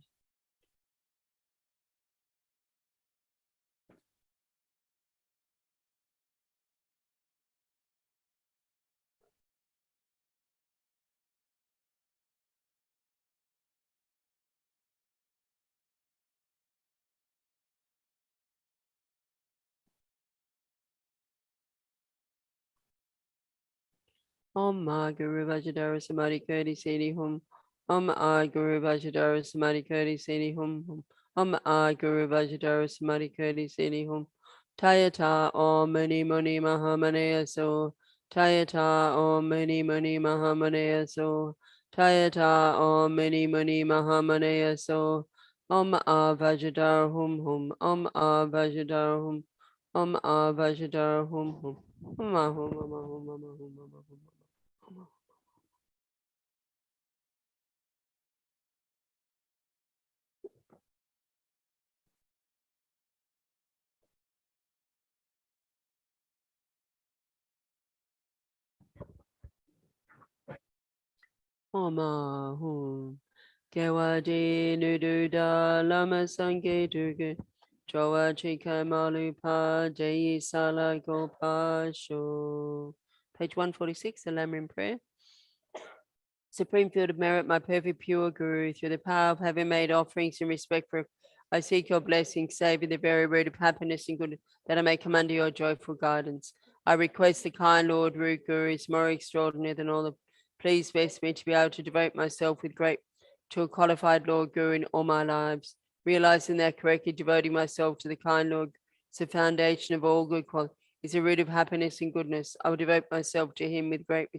My Guru Vajradhara Samadhi Kurdi Seni Hum. I Guru Vajradhara Samadhi Kurdi Seni Hum. I Guru Vajradhara Samadhi Kurdi Seni Hum. Tayata Om Mani Mani Mahamanaya So. Tayata Om Mani Mani Mahamanaya So. Tayata Om Mani Mani Mahamanaya So. Vajradhara Hum Hum. Vajradhara Hum. Vajradhara Hum Hum. Hum Hum Hum Hum Hum Hum Hum Hum. Oma hum. Kewadi nududa lama sange dugu. Joa chika malupa jayi sala gopa sho. Page 146, the Lamrim prayer. Supreme field of merit, my perfect pure Guru, through the power of having made offerings in respect for, I seek your blessing, Savior, the very root of happiness and good, that I may come under your joyful guidance. I request the kind Lord Root Guru is more extraordinary than all the. Please bless me to be able to devote myself with great to a qualified Lord Guru in all my lives, realizing that correctly devoting myself to the kind Lord is the foundation of all good qualities, is the root of happiness and goodness. I will devote myself to him with great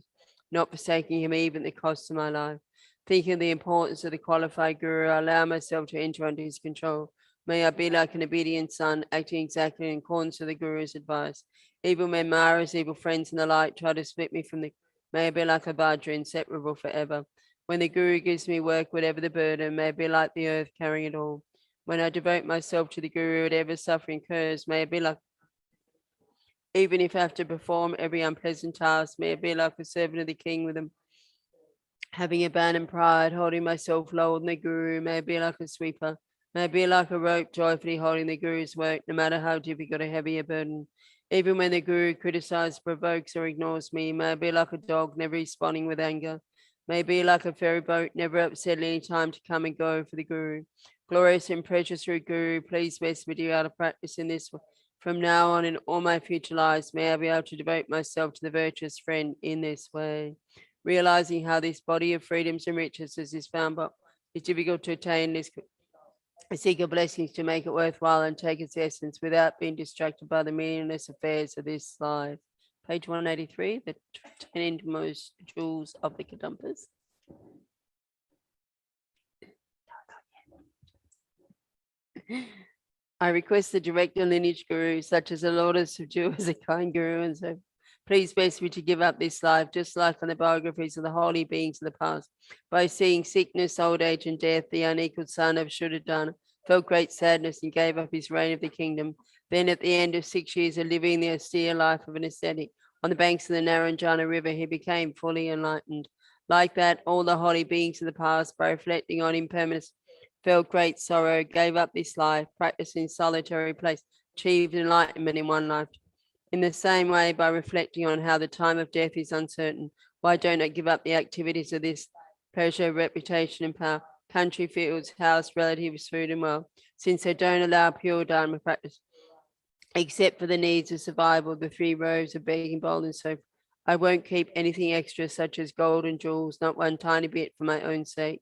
not forsaking him even at the cost of my life. Thinking of the importance of the qualified Guru, I allow myself to enter under his control. May I be like an obedient son, acting exactly in accordance with the Guru's advice. Even when Mara's evil friends and the like try to split me from the, may I be like a Vajra, inseparable forever. When the Guru gives me work, whatever the burden, may it be like the earth carrying it all. When I devote myself to the Guru, whatever suffering occurs, may it be like, even if I have to perform every unpleasant task, may it be like a servant of the king with them, having abandoned pride, holding myself lower than the Guru, may it be like a sweeper, may it be like a rope joyfully holding the Guru's work, no matter how difficult or heavy a burden. Even when the Guru criticizes, provokes, or ignores me, may it be like a dog never responding with anger. May it be like a ferry boat never upset any time to come and go for the Guru. Glorious and precious Sri Guru, please bless me to be able to practice in this from now on in all my future lives. May I be able to devote myself to the virtuous friend in this way. Realizing how this body of freedoms and riches is found, but it's difficult to attain this. I seek your blessings to make it worthwhile and take its essence without being distracted by the meaningless affairs of this life. Page 183, the 10 innermost jewels of the Kadampas. I request the direct and lineage guru, such as the Lord of Subdue as a kind guru, and so please bless me to give up this life, just like on the biographies of the holy beings of the past. By seeing sickness, old age, and death, the unequaled son of Shuddhadan felt great sadness and gave up his reign of the kingdom. Then at the end of 6 years of living the austere life of an ascetic on the banks of the Naranjana River, he became fully enlightened. Like that, all the holy beings of the past, by reflecting on impermanence, felt great sorrow, gave up this life, practiced in solitary place, achieved enlightenment in one life. In the same way, by reflecting on how the time of death is uncertain, why don't I give up the activities of this pleasure, reputation, and power, country, fields, house, relatives, food, and wealth, since they don't allow pure Dharma practice, except for the needs of survival, the 3 rows of begging bowl and so forth. I won't keep anything extra, such as gold and jewels, not one tiny bit for my own sake.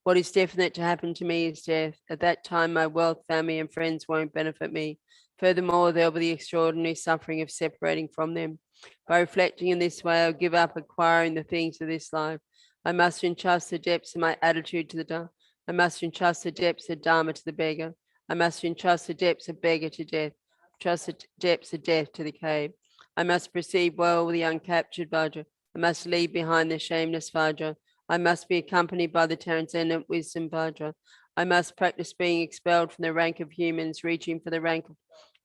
What is definite to happen to me is death. At that time, my wealth, family, and friends won't benefit me. Furthermore, there'll be the extraordinary suffering of separating from them. By reflecting in this way, I'll give up acquiring the things of this life. I must entrust the depths of my attitude to the Dharma. I must entrust the depths of Dharma to the beggar. I must entrust the depths of beggar to death. Trust the depths of death to the cave. I must proceed well with the uncaptured Vajra. I must leave behind the shameless Vajra. I must be accompanied by the transcendent wisdom Vajra. I must practice being expelled from the rank of humans, reaching for the rank of,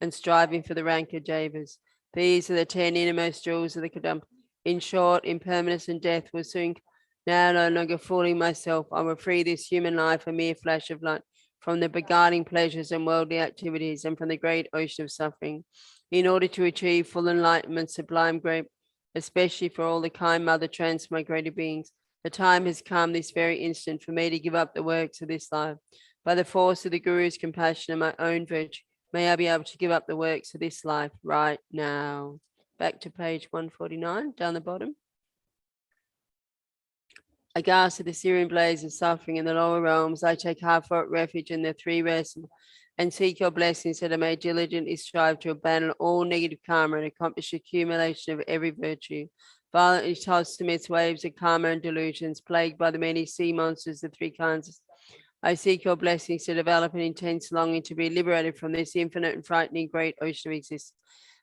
and striving for the rank of Devas. These are the 10 innermost jewels of the Kadampa. In short, impermanence and death will soon. Now no longer fooling myself, I will free this human life, a mere flash of light, from the beguiling pleasures and worldly activities, and from the great ocean of suffering, in order to achieve full enlightenment, sublime great, especially for all the kind mother transmigrated beings. The time has come this very instant for me to give up the works of this life. By the force of the Guru's compassion and my own virtue, may I be able to give up the works of this life right now. Back to page 149, down the bottom. Aghast at the Syrian blaze of suffering in the lower realms, I take heartfelt refuge in the 3 rests and seek your blessings that I may diligently strive to abandon all negative karma and accomplish accumulation of every virtue. Violently tossed amidst waves of karma and delusions, plagued by the many sea monsters of 3 kinds, I seek your blessings to develop an intense longing to be liberated from this infinite and frightening great ocean of existence.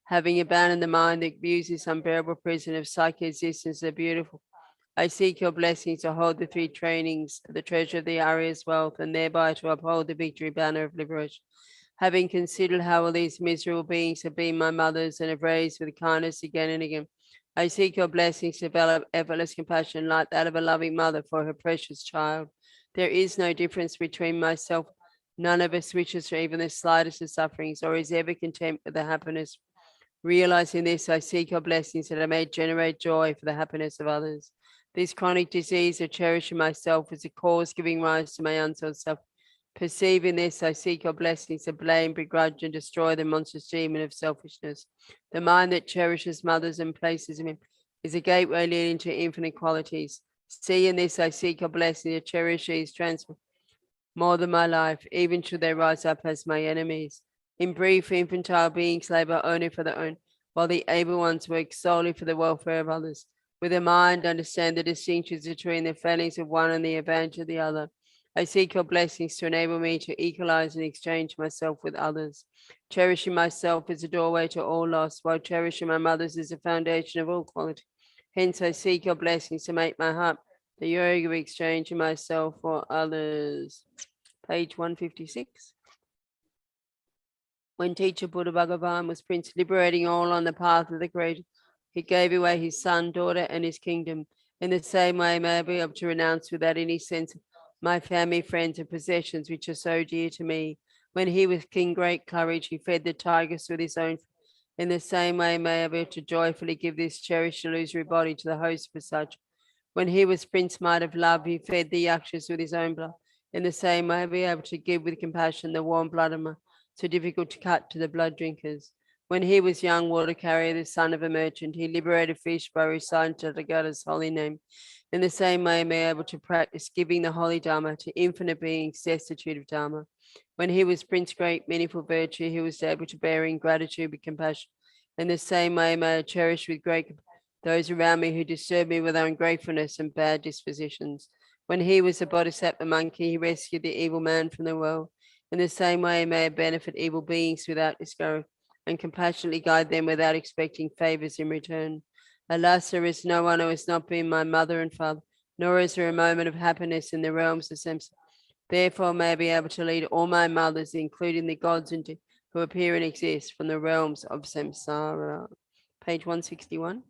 Having abandoned the mind that views this unbearable prison of psychic existence, the beautiful, I seek your blessings to hold the 3 trainings, the treasure of the Arya's wealth, and thereby to uphold the victory banner of liberation. Having considered how all these miserable beings have been my mothers and have raised with kindness again and again, I seek your blessings to develop effortless compassion like that of a loving mother for her precious child. There is no difference between myself. None of us wishes for even the slightest of sufferings or is ever content with the happiness. Realizing this, I seek your blessings that I may generate joy for the happiness of others. This chronic disease of cherishing myself is a cause giving rise to my unsolved suffering. Perceiving this, I seek your blessings to blame, begrudge, and destroy the monstrous demon of selfishness. The mind that cherishes mothers and places in him is a gateway leading to infinite qualities. Seeing this, I seek your blessing to cherish these transform more than my life, even should they rise up as my enemies. In brief, infantile beings labor only for their own, while the able ones work solely for the welfare of others. With a mind, understand the distinctions between the failings of one and the advantage of the other. I seek your blessings to enable me to equalize and exchange myself with others. Cherishing myself is a doorway to all loss, while cherishing my mothers is the foundation of all quality. Hence, I seek your blessings to make my heart the yoga of exchanging myself for others. Page 156. When teacher Buddha Bhagavan was Prince, liberating all on the path of the great, he gave away his son, daughter, and his kingdom. In the same way, may I be able to renounce without any sense my family, friends, and possessions which are so dear to me. When he was king, great courage, he fed the tigers with his own. In the same way, may I be able to joyfully give this cherished illusory body to the host for such. When he was Prince Might of Love, he fed the yakshas with his own blood. In the same way, be able to give with compassion the warm blood of my, so difficult to cut to the blood drinkers. When he was young water carrier, the son of a merchant, he liberated fish by reciting Tathagata's holy name. In the same way, may able to practice giving the holy Dharma to infinite beings destitute of Dharma. When he was Prince Great Meaningful Virtue, he was able to bear in gratitude with compassion. In the same way, may I cherish with great those around me who disturb me with ungratefulness and bad dispositions. When he was a bodhisattva monkey, he rescued the evil man from the world. In the same way, may I benefit evil beings without discourage and compassionately guide them without expecting favors in return. Alas, there is no one who has not been my mother and father, nor is there a moment of happiness in the realms of samsara. Therefore, may I be able to lead all my mothers, including the gods who appear and exist from the realms of samsara. Page 161.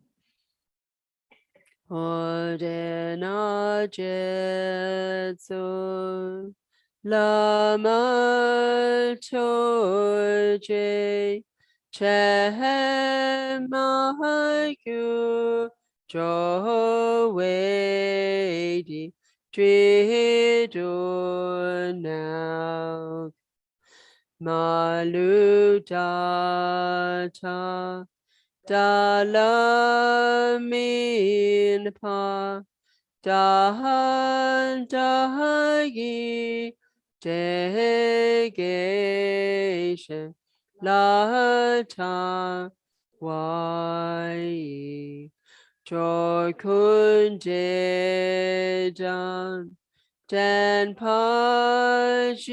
Ordena Jetsu Lama Chopa Chemahaku Jowedi Tridunau Maludata Dalaminpa Dahagi Degesha Lata Wai Jokundedan Dan Pajingi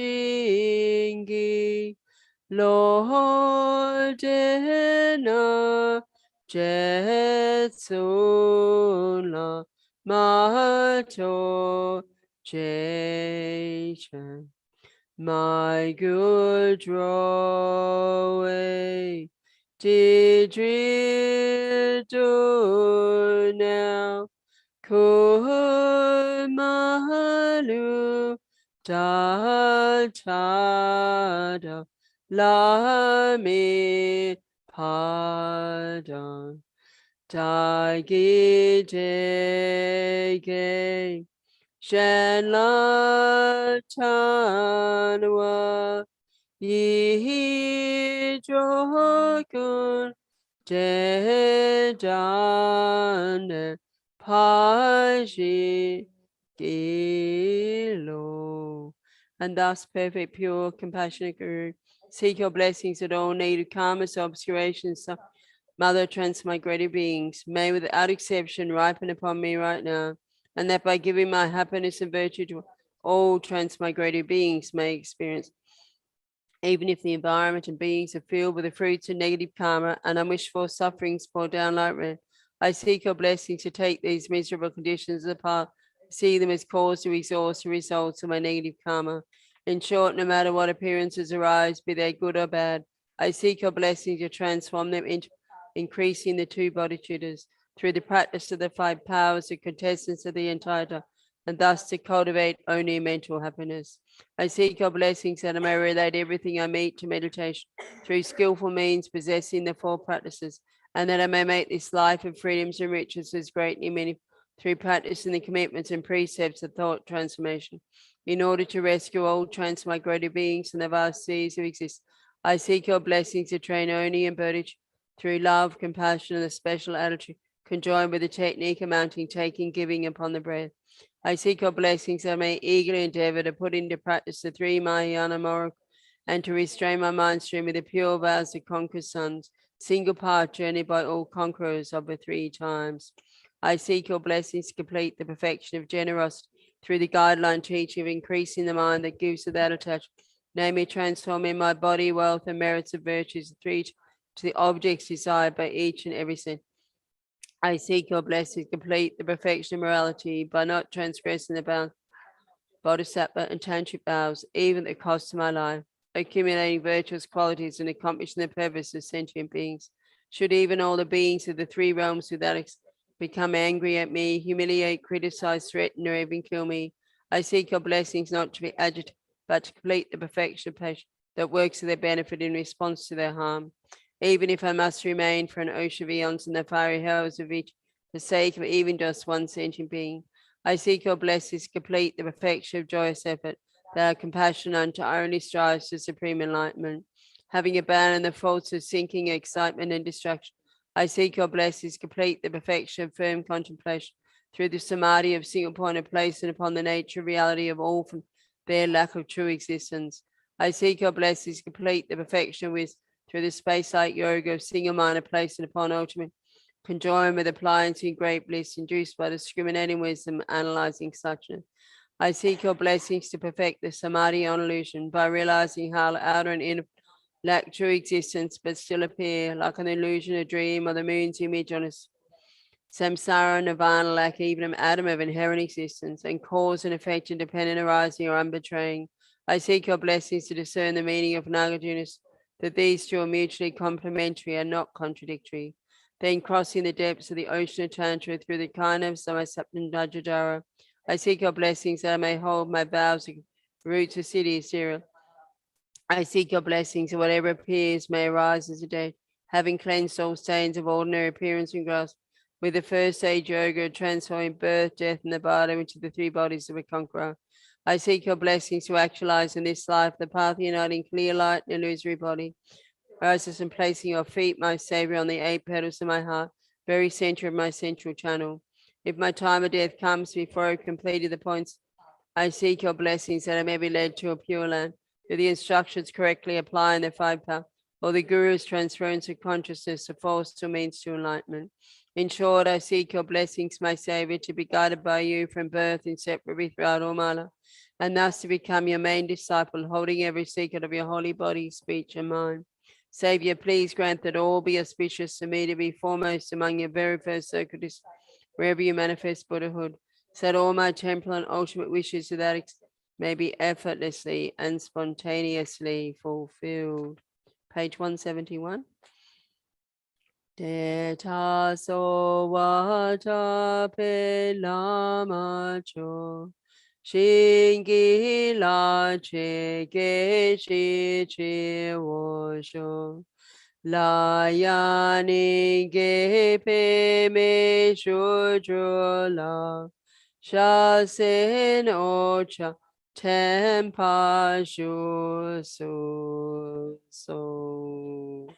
Lordena Jetsula Mato Jachan my good roe didrido now Kumalu Datada Lami Pada Dagidege Shenlatanwa Yihijokun Dedan Paji Gilo. And thus, perfect, pure, compassionate Guru, seek your blessings at all needed karmas, obscurations, Mother transmigrated beings, may without exception ripen upon me right now, and that by giving my happiness and virtue to all transmigrated beings may experience. Even if the environment and beings are filled with the fruits of negative karma and unwished for sufferings pour down like rain, I seek your blessing to take these miserable conditions of the path, see them as cause to exhaust the results of my negative karma. In short, no matter what appearances arise, be they good or bad, I seek your blessing to transform them into increasing the two bodhicittas through the practice of the five powers, the contestants of the entire, and thus to cultivate only mental happiness. I seek your blessings that I may relate everything I meet to meditation through skillful means, possessing the four practices, and that I may make this life of freedoms and riches as greatly many through practicing the commitments and precepts of thought transformation. In order to rescue all transmigrated beings in the vast seas of existence, I seek your blessings to train only in bodhicitta through love, compassion, and a special attitude conjoined with the technique amounting taking, giving upon the breath. I seek your blessings that I may eagerly endeavor to put into practice the three Mahayana moral and to restrain my mind stream with the pure vows of conquered sons, single path journeyed by all conquerors of the three times. I seek your blessings to complete the perfection of generosity through the guideline teaching of increasing the mind that gives without attachment, namely transforming my body, wealth, and merits of virtues to the objects desired by each and every sin. I seek your blessings, complete the perfection of morality by not transgressing the bounds bodhisattva and tantric vows, even at the cost of my life, accumulating virtuous qualities and accomplishing the purpose of sentient beings. Should even all the beings of the three realms without become angry at me, humiliate, criticize, threaten, or even kill me, I seek your blessings not to be agitated, but to complete the perfection of passion that works to their benefit in response to their harm. Even if I must remain for an ocean of eons in the fiery hells of each, for the sake of even just one sentient being, I seek your blessings to complete the perfection of joyous effort that our compassion unto only strives to supreme enlightenment. Having abandoned the faults of sinking, excitement, and distraction, I seek your blessings to complete the perfection of firm contemplation through the samadhi of single point of placing upon the nature reality of all from their lack of true existence. I seek your blessings to complete the perfection with through the space-like yoga of single mind of placing upon ultimate conjoined with applying to great bliss induced by discriminating wisdom, analyzing suchness. I seek your blessings to perfect the samadhi on illusion by realizing how outer and inner lack true existence but still appear like an illusion, a dream, or the moon's image on a samsara and nirvana lack even an atom of inherent existence, and cause and effect independent arising or unbetraying. I seek your blessings to discern the meaning of Nagarjuna's, that these two are mutually complementary and not contradictory. Then crossing the depths of the ocean of Tantra through the kindness of my Sapnajajara, I seek your blessings that I may hold my vows of roots of Siddhi Zero. I seek your blessings, and whatever appears may arise as a day, having cleansed all stains of ordinary appearance and grasp, with the first age yoga, transforming birth, death, and the body into the three bodies of a conqueror. I seek your blessings to actualize in this life the path uniting clear light and illusory body. Rises and placing your feet, my Savior, on the eight petals of my heart, very center of my central channel. If my time of death comes before I've completed the points, I seek your blessings that I may be led to a pure land, through the instructions correctly applying the five paths, or the Guru's transference of consciousness of false to means to enlightenment. In short, I seek your blessings, my Savior, to be guided by you from birth inseparably throughout all my life, and thus to become your main disciple, holding every secret of your holy body, speech, and mind. Savior, please grant that all be auspicious to me to be foremost among your very first circuit, wherever you manifest Buddhahood, so that all my temporal and ultimate wishes without may be effortlessly and spontaneously fulfilled. Page 171. Deta so wata pe lama cho. Shingi la che ge chi chi wo sho. La ya ni ge pe me shu ju la. Sha sen o cha tenpa shu su so.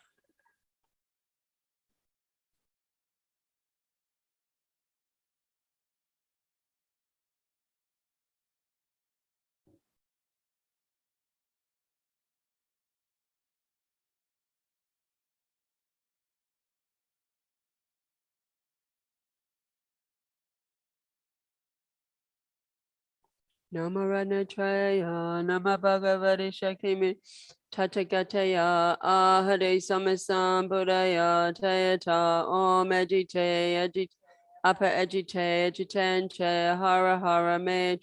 Namarana Traya, Nama Bhagavati Shakti Tathagataya, Ahade Samasam Buddhaya, Tayata, Om Ajite, Apa Ajite, Ajitance, Hara Hara Mej,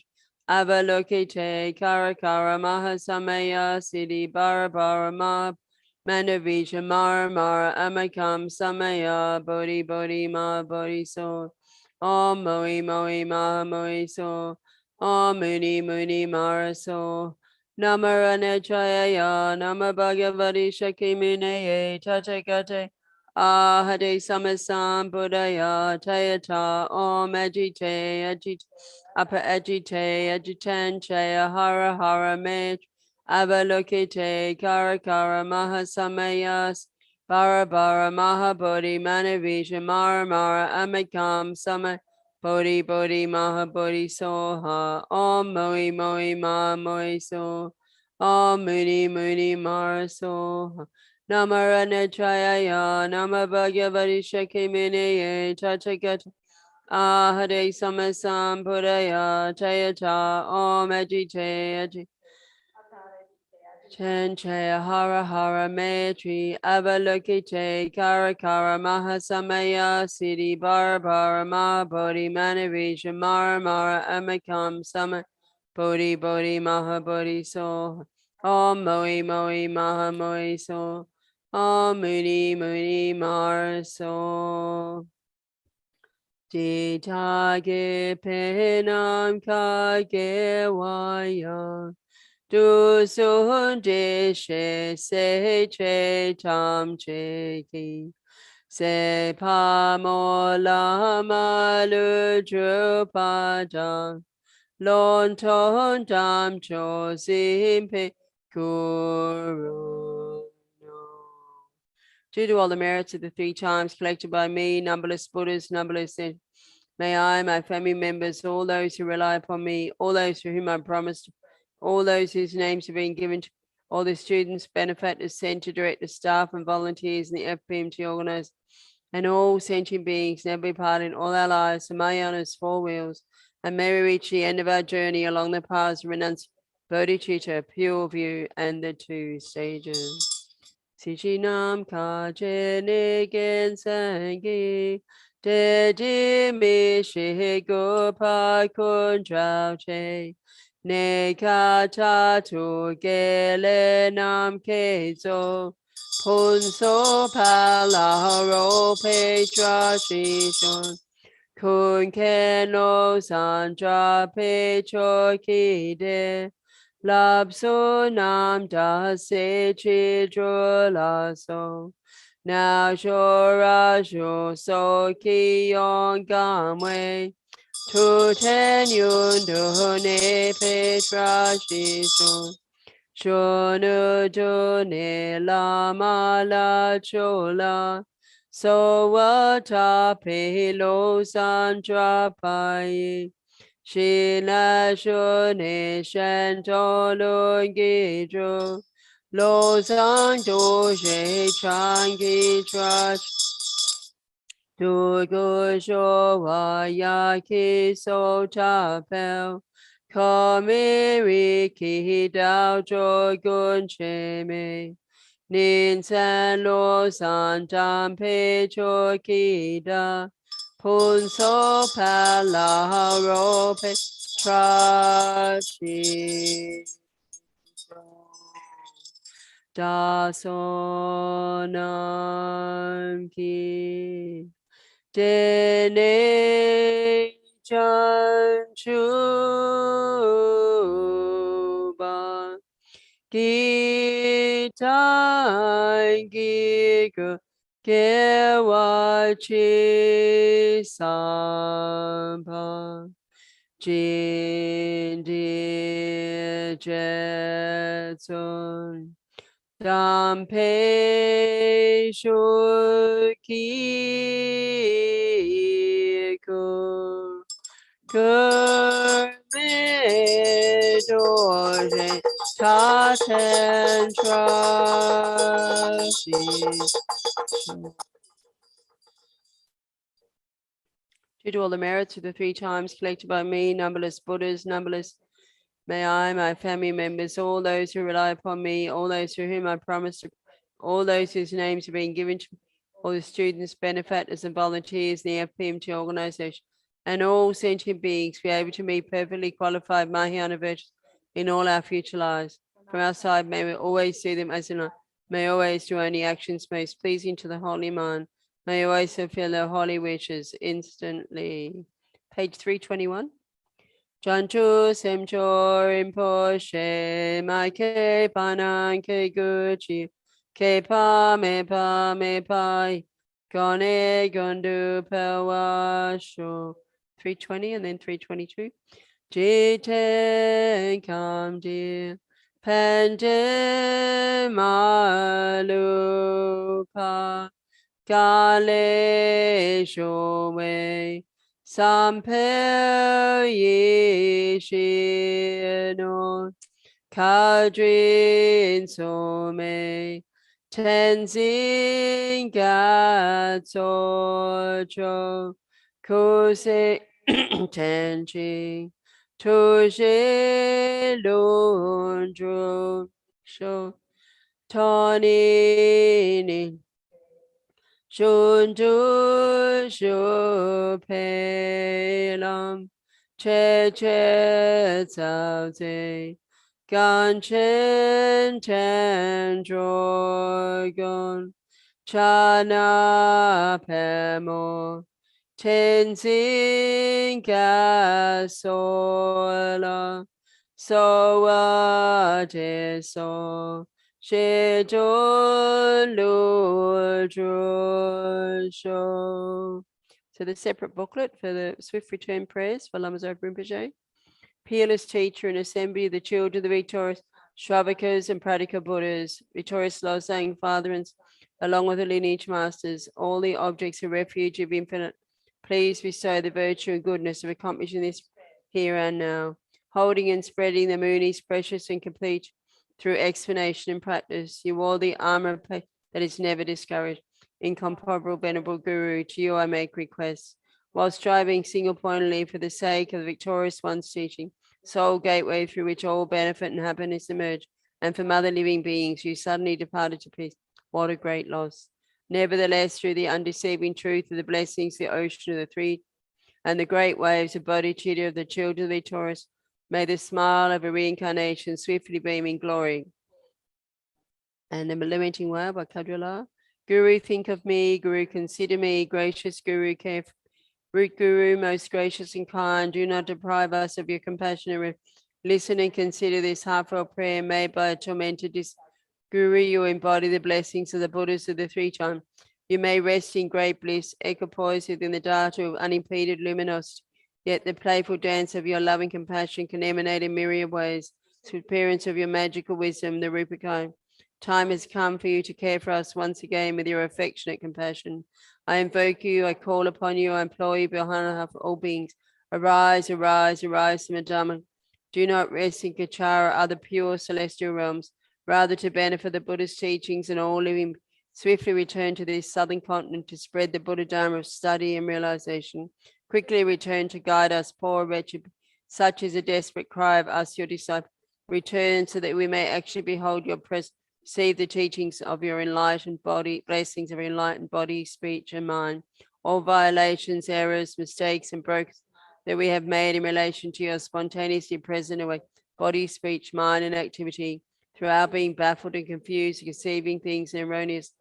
Avalokite, Kara Kara, Mahasamaya, Siddhi, Bara Bara, Ma, Manavija, Mara Mara, Amakam, Samaya, Bodhi Bodhi, Ma, Bodhi So, Om Moi Moi, Ma, Moi So, Om Muni Muni Maraso. Namarana Jaya Nama Bhagavati Shaki Minaye Tatakate Ahade Samasam Buddhaya Tayata Om Ajite Ajite Apa Ajite Ajitan Chaya Hara Hara Met Avalokite Kara Kara Mahasamayas Bara Bara Mahabodhi Manavisha Mara Mara Amikam Samay Bodhi Bodhi Maha Bodhi Soha Om Moi Moi Ma Moi So Om Muni Muni Mara Soha Namarana Chayaya Nama Bhagavati Shaki Minaye Tachagat Ahade Samasam Buddhaya Tayata Om Ajite Ajite Chanchaya hara hara metri avalokite kara kara mahasamaya siddhi bara bara ma bodhi manavisha mara mara amakam sama bodhi bodhi maha bodhi so om moi moi maha moi so om muni muni mara so Jitake penam kage waya Du sun de she se che tam che ki se pa mo la ma lu ju pa dang lon ton dam cho sim pe kuru no. Due to all the merits of the 3 times collected by me, numberless Buddhas, numberless saints, may I, my family members, all those who rely upon me, all those to whom I promised, all those whose names have been given to all the students, benefactors, center directors, staff, and volunteers in the FPMT organized, and all sentient beings in every part in all our lives, and my honors, 4 wheels, and may we reach the end of our journey along the paths of renunciation, bodhicitta, pure view, and the 2 stages. Sichinam kaje nigen sangi de di mi shi go pa kun trao che ne ka cha tu ge le nam ke zo pun so pa la ro pe tra shi shon kun ke no san tra pe cho ki de Lab so nam da se chi dro la so. Now shora sho so ki yon gam wei. Tu ten yun do ne pe tra shi so. Shonu do ne la ma la cho la. So wa ta pe lo san tra pa yi. Shi la shu ne shan to lu gi zhu. Lo sang du shi chang gi tra. Du gu shu wa ya ki so ta pel. Ko mi ri ki dao zhu gun che me. Nin san lo san tam pe cho ki da. Pun so pa la ro pe tra shi da so nam ki de ne chan chu ba ki tai ki ku ke wa chi sam pa jin di je tsun dam pe shu ki ku me do je ta ten tra shi Due to all the merits of the 3 times collected by me, numberless Buddhas, numberless, may I, my family members, all those who rely upon me, all those to whom I promised, all those whose names have been given to me, all the students, benefactors, and volunteers in the FPMT organization, and all sentient beings be able to meet perfectly qualified Mahayana virtues in all our future lives. From our side, may we always see them as in life. May always do only actions most pleasing to the Holy Mind. May you always fulfill their holy wishes instantly. Page 321. Chanchu semcho rinpoche mai ke panan ke guchi ke pa me pai gone gondu pewasho. 320 and then 322. Jiten kam dear pende malupa Kale Shome Samper Yishino Kadrin Some Tenzin Gatsocho Kose Tenchi Tushe Lundru Sho Tani Shunju Shu Pelam Che Che Cao Zhe Gan Chen Ten Drogon Chana Pemo Tenzin Gasola So De So She Jun Lu Ju Shou. So the separate booklet for the Swift Return Prayers for Lama Zopa Rinpoche. Peerless teacher and assembly of the children of the victorious Shravakas and Pradika Buddhas, victorious Losang fatherans, along with the lineage masters, all the objects of refuge of infinite, please bestow the virtue and goodness of accomplishing this here and now, holding and spreading the moonies precious and complete through explanation and practice. You wore the armor that is never discouraged. Incomparable venerable Guru, to you I make requests, while striving single-pointedly for the sake of the victorious one's teaching, sole gateway through which all benefit and happiness emerge, and for mother living beings who suddenly departed to peace. What a great loss. Nevertheless, through the undeceiving truth of the blessings, the ocean of the three, and the great waves of bodhicitta of the children of the victorious, may the smile of a reincarnation swiftly beam in glory. And the limiting way by Kadrala. Guru, think of me. Guru, consider me. Gracious Guru, care Root Guru, most gracious and kind, do not deprive us of your compassion. Listen and consider this heartfelt prayer made by a tormented Guru. You embody the blessings of the Buddhas of the three times. You may rest in great bliss, equipoised within the data of unimpeded luminosity. Yet the playful dance of your loving compassion can emanate in myriad ways. To appearance of your magical wisdom, the Rupakaya. Time has come for you to care for us once again with your affectionate compassion. I invoke you, I call upon you, I implore you behind all beings. Arise, arise, arise from the Dhamma. Do not rest in Kachara or other pure celestial realms. Rather, to benefit the Buddha's teachings and all living, swiftly return to this southern continent to spread the Buddha Dharma of study and realization. Quickly return to guide us, poor wretched, such is a desperate cry of us, your disciples. Return so that we may actually behold your presence. Receive the teachings of your enlightened body, blessings of your enlightened body, speech, and mind. All violations, errors, mistakes, and breaks that we have made in relation to your spontaneously present away, body, speech, mind, and activity, through our being baffled and confused, conceiving things erroneous,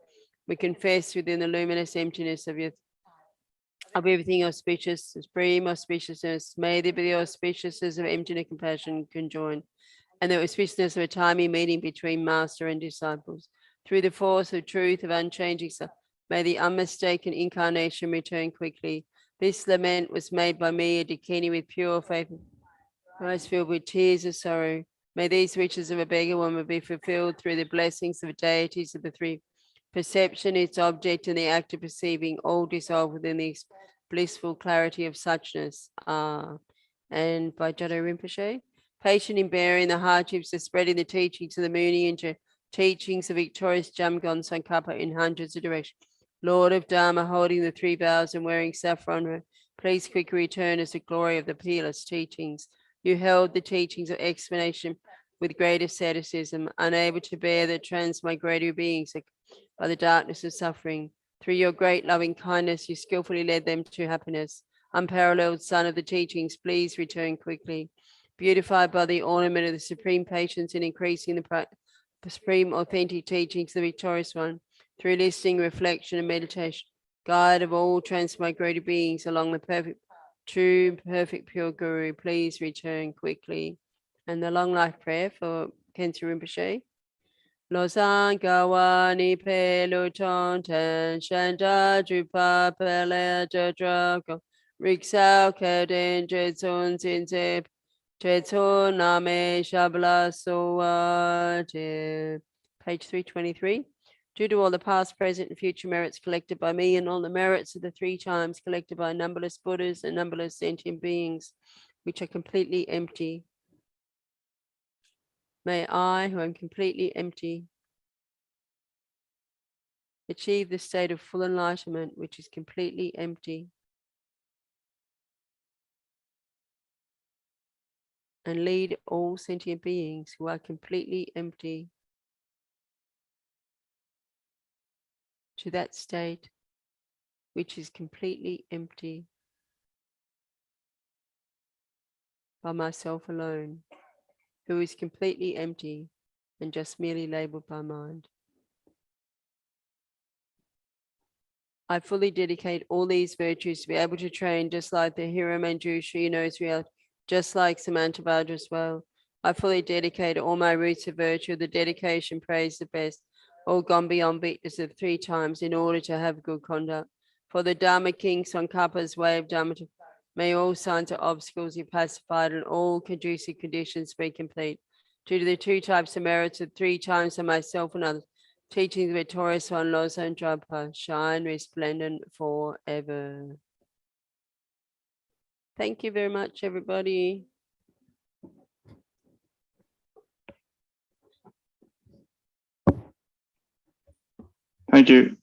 we confess within the luminous emptiness of everything auspicious, supreme auspiciousness. May there be the auspiciousness of emptiness, compassion conjoined, and the auspiciousness of a timely meeting between master and disciples. Through the force of truth of unchanging self, may the unmistaken incarnation return quickly. This lament was made by me, a Dakini, with pure faith, eyes filled with tears of sorrow. May these riches of a beggar woman be fulfilled through the blessings of deities of the three. Perception, its object, and the act of perceiving, all dissolve within the blissful clarity of suchness. And by Jado Rinpoche. Patient in bearing the hardships of spreading the teachings of the Mooney into teachings of victorious Jamgon Sankapa in hundreds of directions. Lord of Dharma, holding the three vows and wearing saffron, please quickly return as the glory of the peerless teachings. You held the teachings of explanation with great asceticism, unable to bear the transmigratory beings by the darkness of suffering. Through your great loving kindness, you skillfully led them to happiness. Unparalleled Son of the teachings, please return quickly. Beautified by the ornament of the supreme patience in increasing the supreme authentic teachings of the victorious one, through listening, reflection, and meditation, guide of all transmigrated beings along the perfect, true, perfect, pure Guru, please return quickly. And the long life prayer for Khensa Rinpoche. Losan Gawani Peluton Ten Shanta Drupa Pele Jadrago Rixao Kedin Jetsun Zinzip Jetsun Name Shabla Soate. Page 323. Due to all the past, present, and future merits collected by me, and all the merits of the three times collected by numberless Buddhas and numberless sentient beings, which are completely empty, may I, who am completely empty, achieve the state of full enlightenment, which is completely empty, and lead all sentient beings who are completely empty to that state which is completely empty by myself alone, who is completely empty and just merely labeled by mind. I fully dedicate all these virtues to be able to train just like the hero Manjushri, who knows reality, just like Samantha Bhadra's as well. I fully dedicate all my roots of virtue, the dedication, praise the best, all gone beyond victors of 3 times in order to have good conduct. For the Dharma King, Tsongkhapa's way of Dharma, may all signs of obstacles be pacified and all conducive conditions be complete. Due to the 2 types of merits of 3 times of myself and others, teaching the victorious one, Lama Chopa, shine resplendent forever. Thank you very much, everybody. Thank you.